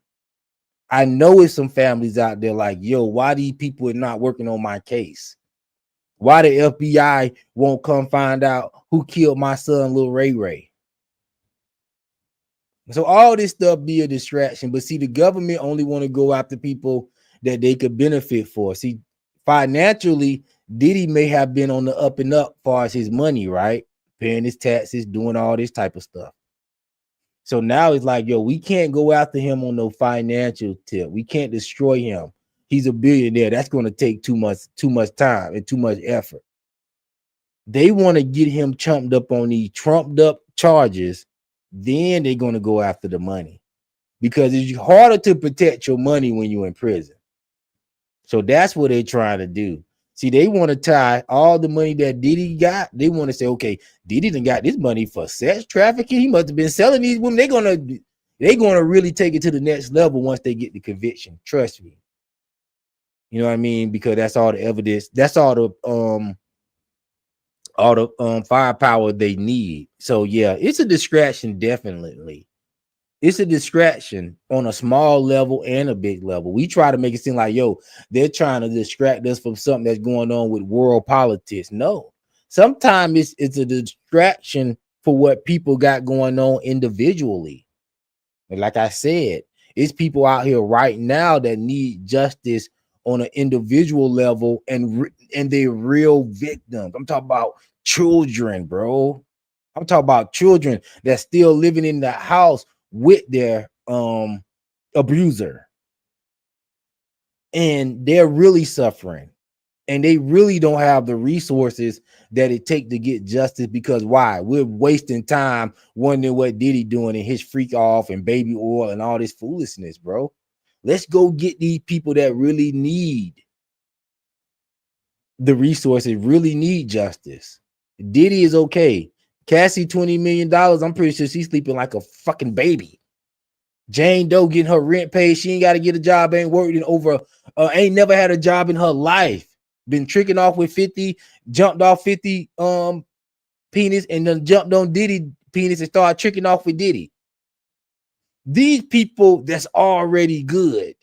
I know it's some families out there like, yo, why these people are not working on my case? Why the FBI won't come find out who killed my son, Lil Ray Ray? So all this stuff be a distraction, but see, the government only want to go after people that they could benefit for. See, financially, Diddy may have been on the up and up as far as his money, right? Paying his taxes, doing all this type of stuff. So now it's like, yo, we can't go after him on no financial tip. We can't destroy him. He's a billionaire. That's going to take too much time and too much effort. They want to get him chumped up on these trumped up charges. Then they're going to go after the money because it's harder to protect your money when you're in prison. So that's what they're trying to do. See, they want to tie all the money that Diddy got. They want to say, okay, Diddy done got this money for sex trafficking. He must have been selling these women. They're gonna really take it to the next level once they get the conviction. Trust me. You know what I mean? Because that's all the evidence. That's all the firepower they need. So yeah, it's a distraction. Definitely, it's a distraction on a small level and a big level. We try to make it seem like, yo, they're trying to distract us from something that's going on with world politics. No, sometimes it's a distraction for what people got going on individually. And like I said, it's people out here right now that need justice on an individual level, and they're real victims. I'm talking about children, bro. I'm talking about children that's still living in the house with their abuser, and they're really suffering, and they really don't have the resources that it takes to get justice. Because why? We're wasting time wondering what Diddy doing and his freak off and baby oil and all this foolishness, bro. Let's go get these people that really need the resources, really need justice. Diddy is okay. Cassie, $20 million. I'm pretty sure she's sleeping like a fucking baby. Jane Doe getting her rent paid. She ain't got to get a job. Ain't worked in over, ain't never had a job in her life. Been tricking off with 50, jumped off 50 penis, and then jumped on Diddy penis and started tricking off with Diddy. These people that's already good.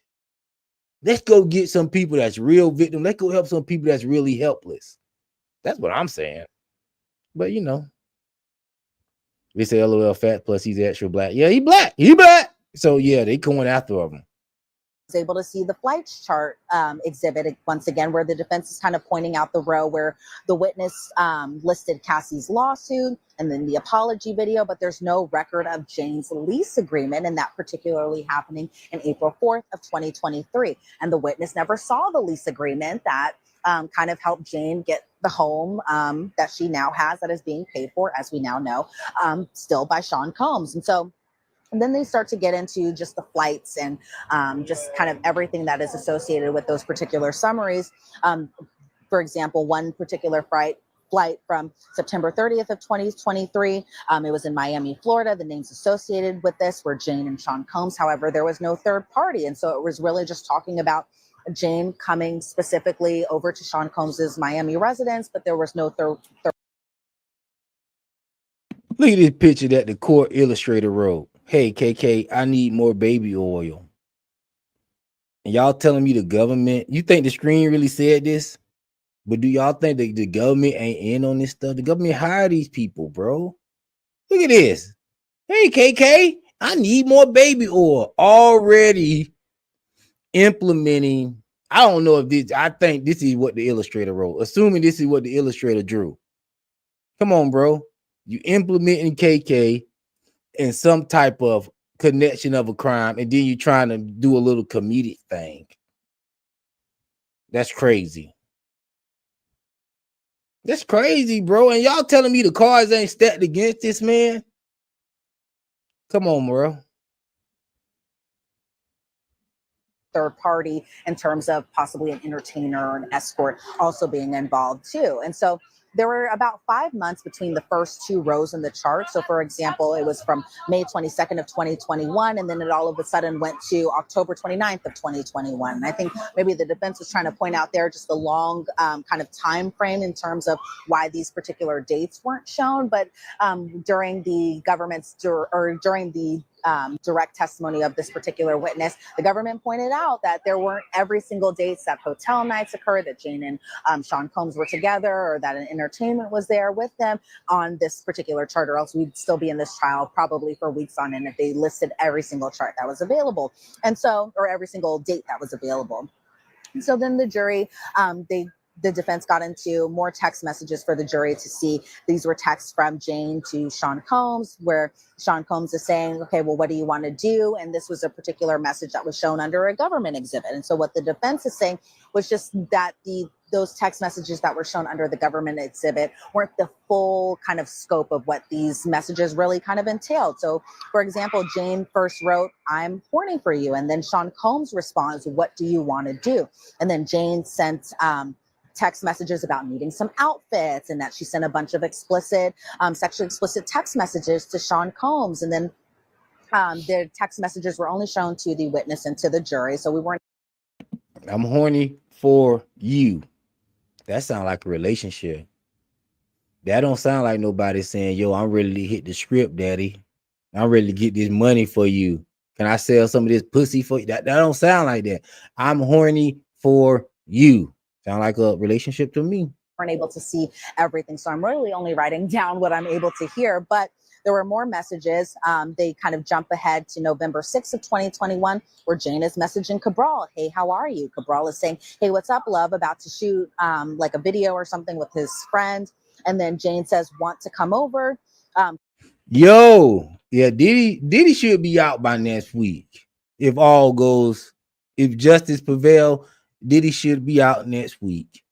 Let's go get some people that's real victim. Let's go help some people that's really helpless. That's what I'm saying. But you know, they say LOL fat plus he's extra black. Yeah, he black. He black. So yeah, they going after him. Was able to see the flights chart exhibit once again, where the defense is kind of pointing out the row where the witness listed Cassie's lawsuit and then the apology video, but there's no record of Jane's lease agreement, and that particularly happening in April 4th of 2023. And the witness never saw the lease agreement that kind of helped Jane get the home that she now has, that is being paid for, as we now know, still by Sean Combs. And then they start to get into just the flights and just kind of everything that is associated with those particular summaries. For example, one particular flight from September 30th of 2023. It was in Miami, Florida. The names associated with this were Jane and Sean Combs. However, there was no third party. And so it was really just talking about Jane coming specifically over to Sean Combs's Miami residence, but there was no third. Look at this picture that the court illustrator wrote. Hey, KK, I need more baby oil. And y'all telling me the government, you think the screen really said this? But do y'all think that the government ain't in on this stuff? The government hired these people, bro. Look at this. Hey, KK, I need more baby oil. Already implementing. I don't know if this, I think this is what the illustrator wrote. Assuming this is what the illustrator drew. Come on, bro. You implementing KK in some type of connection of a crime, and then you trying to do a little comedic thing. That's crazy. That's crazy, bro. And y'all telling me the cards ain't stacked against this man? Come on, bro. Third party in terms of possibly an entertainer or an escort also being involved too. And so there were about 5 months between the first two rows in the chart. So for example, it was from May 22nd of 2021, and then it all of a sudden went to October 29th of 2021. And I think maybe the defense was trying to point out there just the long kind of time frame in terms of why these particular dates weren't shown. But during the government's during the direct testimony of this particular witness, the government pointed out that there weren't every single dates that hotel nights occurred, that Jane and Sean Combs were together, or that an entertainment was there with them on this particular chart, or else we'd still be in this trial probably for weeks on end if they listed every single chart that was available. And so, or every single date that was available. And so then the jury, the defense got into more text messages for the jury to see. These were texts from Jane to Sean Combs, where Sean Combs is saying, okay, well, what do you want to do? And this was a particular message that was shown under a government exhibit. And so what the defense is saying was just that those text messages that were shown under the government exhibit weren't the full kind of scope of what these messages really kind of entailed. So, for example, Jane first wrote, "I'm horny for you." And then Sean Combs responds, "What do you want to do?" And then Jane sent text messages about needing some outfits, and that she sent a bunch of explicit, sexually explicit text messages to Sean Combs. And then the text messages were only shown to the witness and to the jury. So we weren't. I'm horny for you. That sounds like a relationship. That don't sound like nobody saying, yo, I'm ready to hit the script, daddy. I'm ready to get this money for you. Can I sell some of this pussy for you? That don't sound like that. I'm horny for you. Sound like a relationship to me. Weren't able to see everything. So I'm really only writing down what I'm able to hear. But there were more messages. They kind of jump ahead to November 6th of 2021, where Jane is messaging Cabral. "Hey, how are you?" Cabral is saying, "Hey, what's up, love?" About to shoot like a video or something with his friend. And then Jane says, "Want to come over?" Yo, yeah, Diddy should be out by next week. If justice prevail, Diddy should be out next week.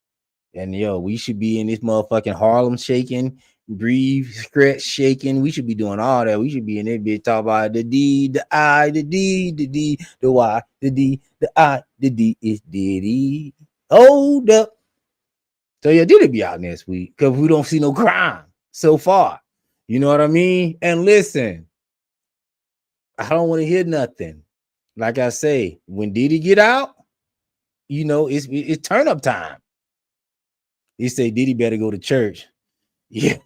And yo, we should be in this motherfucking Harlem shaking, breathe, scratch, shaking. We should be doing all that. We should be in there bitch talk about the D, the I, the D, the D, the Y, the D, the I, the D is Diddy. Hold up. So yeah, Diddy be out next week because we don't see no crime so far. You know what I mean? And listen, I don't want to hear nothing. Like I say, when Diddy get out, you know, it's turn up time. He say Diddy better go to church. Yeah.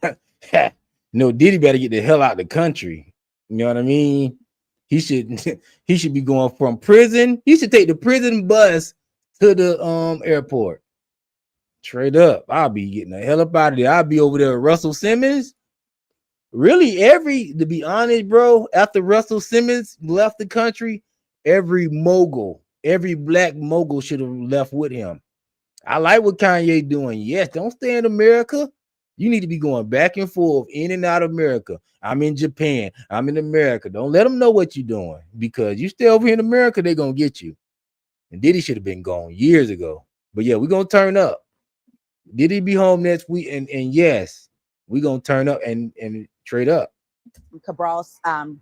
No, Diddy better get the hell out of the country. You know what I mean? He should be going from prison. He should take the prison bus to the airport. Straight up. I'll be getting the hell up out of there. I'll be over there with Russell Simmons. Really, to be honest, bro, after Russell Simmons left the country, every black mogul should have left with him. I like what Kanye doing. Yes, don't stay in America. You need to be going back and forth, in and out of America. I'm in Japan. I'm in America. Don't let them know what you're doing, because you stay over here in America, they're going to get you. And Diddy should have been gone years ago. But yeah, we're going to turn up. Diddy be home next week. And yes, we're going to turn up and trade up. Cabral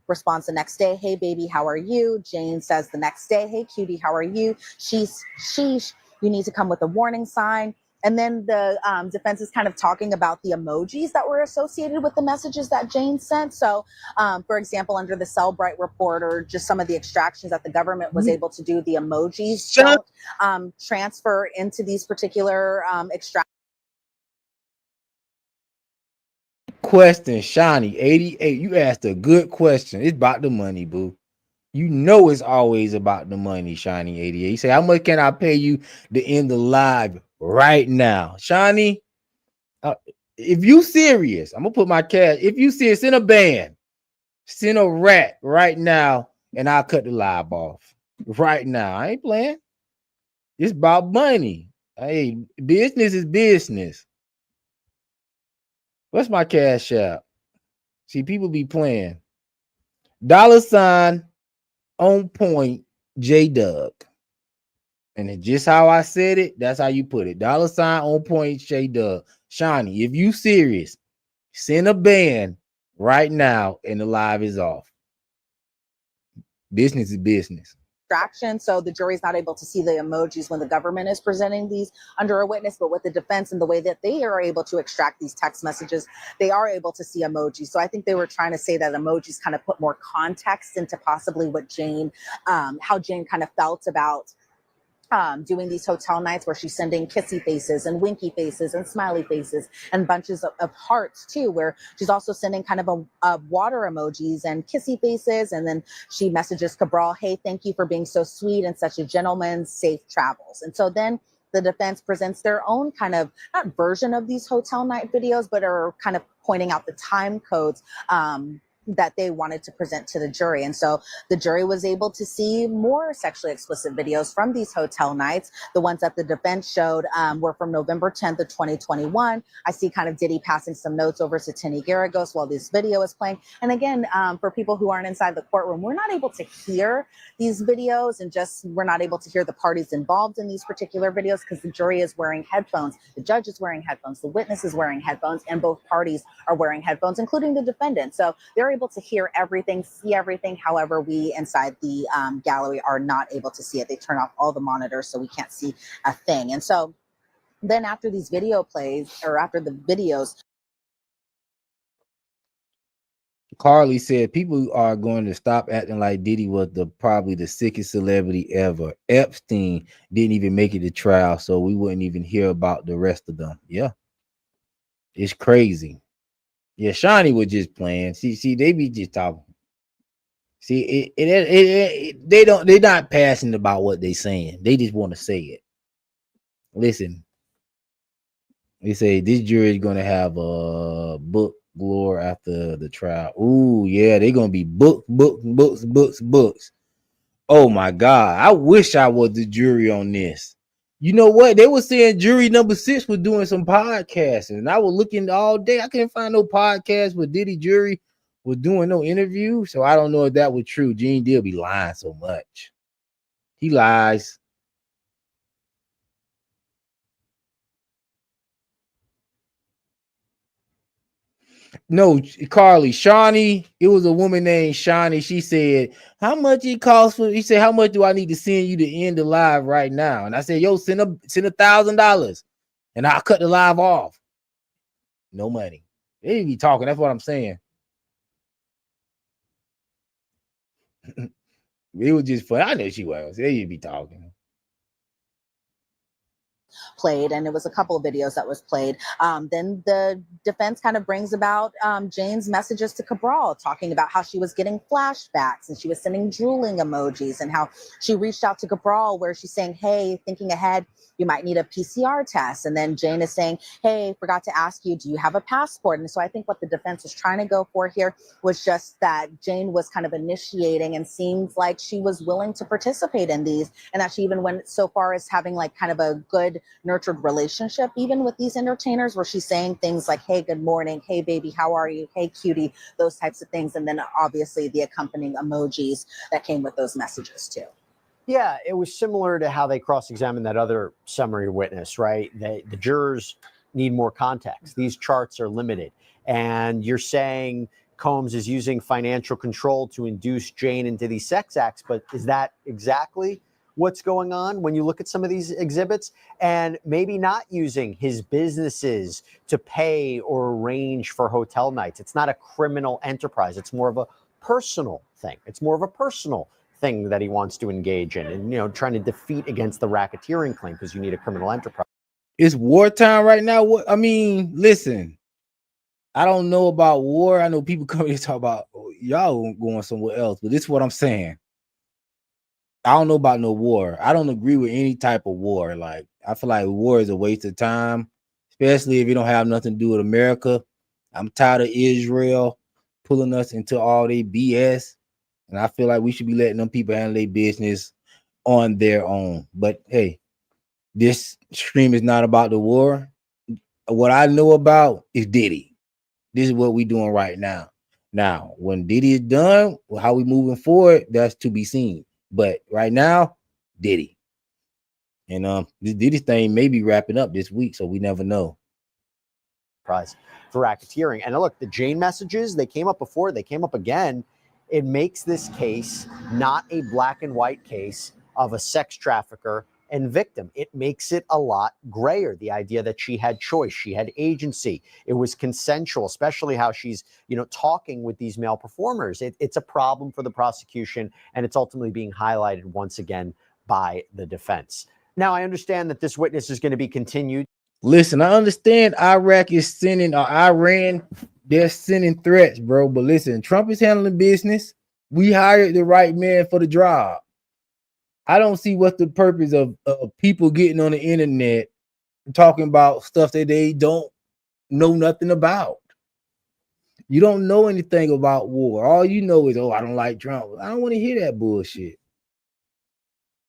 responds the next day, "Hey baby, how are you?" Jane says the next day, "Hey cutie, how are you?" Sheesh, you need to come with a warning sign. And then the defense is kind of talking about the emojis that were associated with the messages that Jane sent. So, for example, under the Cellbrite report, or just some of the extractions that the government was able to do, the emojis don't transfer into these particular extractions. Question, Shawnee 88. You asked a good question. It's about the money, boo. You know it's always about the money, Shawnee 88. You say, how much can I pay you to end the live right now? Shawnee, if you serious, I'm gonna put my cash. If you serious, send a band, send a rat right now, and I'll cut the live off right now. I ain't playing. It's about money. Hey, business is business. What's my cash app? See, people be playing. $ on point J Doug. And it's just how I said it, that's how you put it. $ on point J Doug. Shawnee, if you serious, send a band right now and the live is off. Business is business. Distraction, so the jury's not able to see the emojis when the government is presenting these under a witness, but with the defense and the way that they are able to extract these text messages, they are able to see emojis. So I think they were trying to say that emojis kind of put more context into possibly what Jane, how Jane kind of felt about doing these hotel nights, where she's sending kissy faces and winky faces and smiley faces and bunches of hearts too, where she's also sending kind of a water emojis and kissy faces. And then she messages Cabral, "Hey, thank you for being so sweet and such a gentleman, safe travels." And so then the defense presents their own kind of, not version of these hotel night videos, but are kind of pointing out the time codes that they wanted to present to the jury. And so the jury was able to see more sexually explicit videos from these hotel nights. The ones that the defense showed were from November 10th of 2021. I see kind of Diddy passing some notes over to Tinny Garagos while this video is playing. And again, for people who aren't inside the courtroom, we're not able to hear these videos, and we're not able to hear the parties involved in these particular videos, because the jury is wearing headphones, the judge is wearing headphones, the witness is wearing headphones, and both parties are wearing headphones, including the defendant. So they're able to hear everything, see everything. However, we inside the gallery are not able to see it. They turn off all the monitors, so we can't see a thing. And so then after these video plays, or after the videos, Carly said people are going to stop acting like Diddy was probably the sickest celebrity ever. Epstein didn't even make it to trial, so we wouldn't even hear about the rest of them. Yeah, it's crazy. Yeah, Shawnee was just playing. See, they be just talking. See, they're not passionate about what they're saying. They just want to say it. Listen, they say this jury is gonna have a book galore after the trial. Ooh, yeah, they're gonna be books. Oh my God, I wish I was the jury on this. You know what? They were saying jury number 6 was doing some podcasting, and I was looking all day. I couldn't find no podcast with Diddy jury was doing no interview, so I don't know if that was true. Gene Deal be lying so much. He lies. No, Carly, Shawnee. It was a woman named Shawnee. She said, "How much it costs for?" He said, "How much do I need to send you to end the live right now?" And I said, "Yo, send $1,000, and I'll cut the live off." No money. They didn't be talking. That's what I'm saying. It was just fun. I know she was. They didn't be talking. played, and it was a couple of videos that was played. Then the defense kind of brings about Jane's messages to Cabral, talking about how she was getting flashbacks and she was sending drooling emojis, and how she reached out to Cabral where she's saying, hey, thinking ahead, you might need a PCR test. And then Jane is saying, hey, forgot to ask you, do you have a passport? And so I think what the defense was trying to go for here was just that Jane was kind of initiating and seems like she was willing to participate in these, and that she even went so far as having like kind of a good nurtured relationship even with these entertainers, where she's saying things like, hey, good morning, hey baby, how are you, hey cutie, those types of things. And then obviously the accompanying emojis that came with those messages too. Yeah, it was similar to how they cross-examined that other summary witness, right? The jurors need more context. These charts are limited. And you're saying Combs is using financial control to induce Jane into these sex acts, but is that exactly what's going on when you look at some of these exhibits? And maybe not using his businesses to pay or arrange for hotel nights. It's not a criminal enterprise. It's more of a personal thing. It's more of a personal thing that he wants to engage in, and, you know, trying to defeat against the racketeering claim, because you need a criminal enterprise. It's wartime right now. What I mean, listen, I don't know about war. I know people come here to talk about y'all going somewhere else, but this is what I'm saying. I don't know about no war. I don't agree with any type of war. Like, I feel like war is a waste of time, especially if you don't have nothing to do with America. I'm tired of Israel pulling us into all their BS. And I feel like we should be letting them people handle their business on their own. But hey, this stream is not about the war. What I know about is Diddy. This is what we're doing right now. Now, when Diddy is done, how we moving forward, that's to be seen. But right now, Diddy. And this Diddy thing may be wrapping up this week, so we never know. Prize for racketeering. And look, the Jane messages, they came up before, they came up again. It makes this case not a black and white case of a sex trafficker and victim. It makes it a lot grayer. The idea that she had choice, she had agency, it was consensual, especially how she's, you know, talking with these male performers. It's a problem for the prosecution, and it's ultimately being highlighted once again by the defense. Now, I understand that this witness is going to be continued. Listen, I understand Iraq is sending, or Iran, they're sending threats, bro. But listen, Trump is handling business. We hired the right man for the job. I don't see what's the purpose of people getting on the internet talking about stuff that they don't know nothing about. You don't know anything about war. All you know is, oh, I don't like Trump. I don't want to hear that bullshit.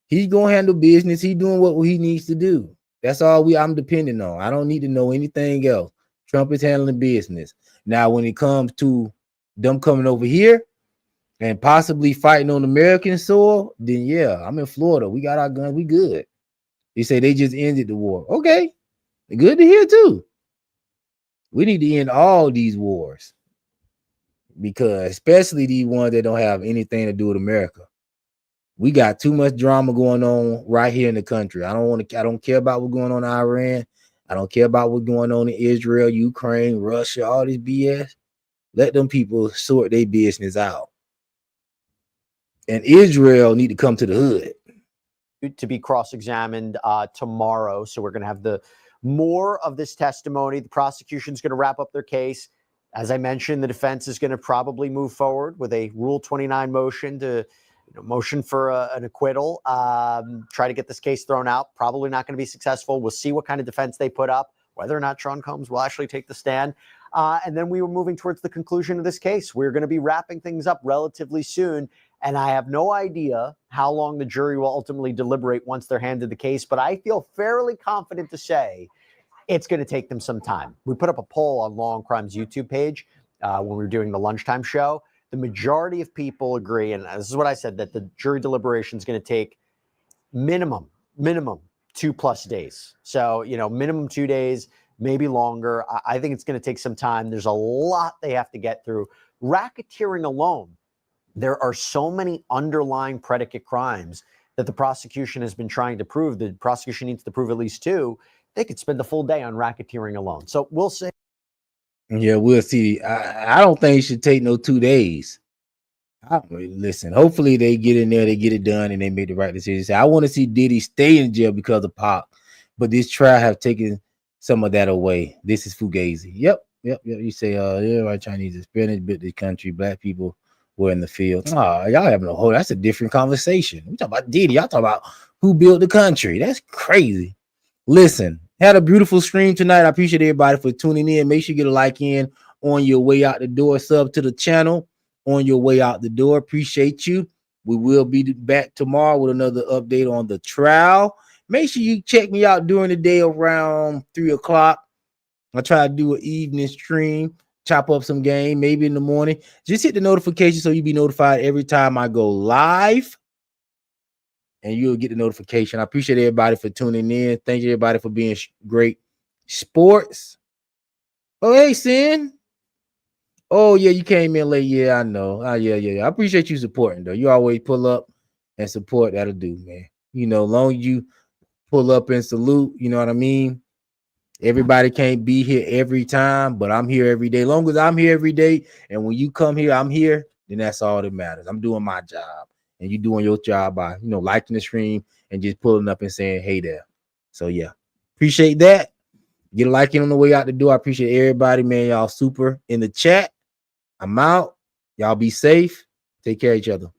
He's gonna handle business. He's doing what he needs to do. That's all I'm depending on. I don't need to know anything else. Trump is handling business. Now, when it comes to them coming over here and possibly fighting on American soil, then yeah, I'm in Florida. We got our guns. We good. They say they just ended the war. Okay, good to hear too. We need to end all these wars, because especially these ones that don't have anything to do with America. We got too much drama going on right here in the country. I don't care about what's going on in Iran. I don't care about what's going on in Israel, Ukraine, Russia, all this BS. Let them people sort their business out. And Israel need to come to the hood. To be cross-examined tomorrow. So we're going to have the more of this testimony. The prosecution's going to wrap up their case. As I mentioned, the defense is going to probably move forward with a Rule 29 motion to motion for an acquittal, try to get this case thrown out. Probably not going to be successful. We'll see what kind of defense they put up, whether or not Sean Combs will actually take the stand. And then we were moving towards the conclusion of this case. We're going to be wrapping things up relatively soon. And I have no idea how long the jury will ultimately deliberate once they're handed the case, but I feel fairly confident to say it's going to take them some time. We put up a poll on Law and Crime's YouTube page when we were doing the lunchtime show. The majority of people agree, and this is what I said, that the jury deliberation is going to take minimum 2+ days. So, minimum 2 days, maybe longer. I think it's going to take some time. There's a lot they have to get through. Racketeering alone, there are so many underlying predicate crimes that the prosecution has been trying to prove. The prosecution needs to prove at least 2. They could spend the full day on racketeering alone. So we'll see. Yeah, we'll see. I don't think it should take no 2 days. Listen, hopefully they get in there, they get it done, and they make the right decision. I want to see Diddy stay in jail because of Pop, but this trial have taken some of that away. This is Fugazi. Yep. You say, yeah, right, Chinese and Spanish built this country. Black people were in the field. Y'all having a whole, that's a different conversation. We talk about Diddy. Y'all talk about who built the country. That's crazy. Listen, had a beautiful stream tonight. I appreciate everybody for tuning in. Make sure you get a like in on your way out the door. Sub to the channel on your way out the door. Appreciate you. We will be back tomorrow with another update on the trial. Make sure you check me out during the day around 3 o'clock. I try to do an evening stream, chop up some game, maybe in the morning. Just hit the notification so you'll be notified every time I go live. And you'll get the notification. I appreciate everybody for tuning in. Thank you, everybody, for being great sports. Oh, hey, Sin. Oh, yeah, you came in late. Yeah, I know. Yeah. I appreciate you supporting, though. You always pull up and support. That'll do, man. You know, long as you pull up and salute, you know what I mean? Everybody can't be here every time, but I'm here every day. Long as I'm here every day, and when you come here, I'm here, then that's all that matters. I'm doing my job, and you doing your job by, you know, liking the stream and just pulling up and saying, hey there. So, yeah, appreciate that. Get a like in on the way out the door. I appreciate everybody, man. Y'all super in the chat. I'm out. Y'all be safe. Take care of each other.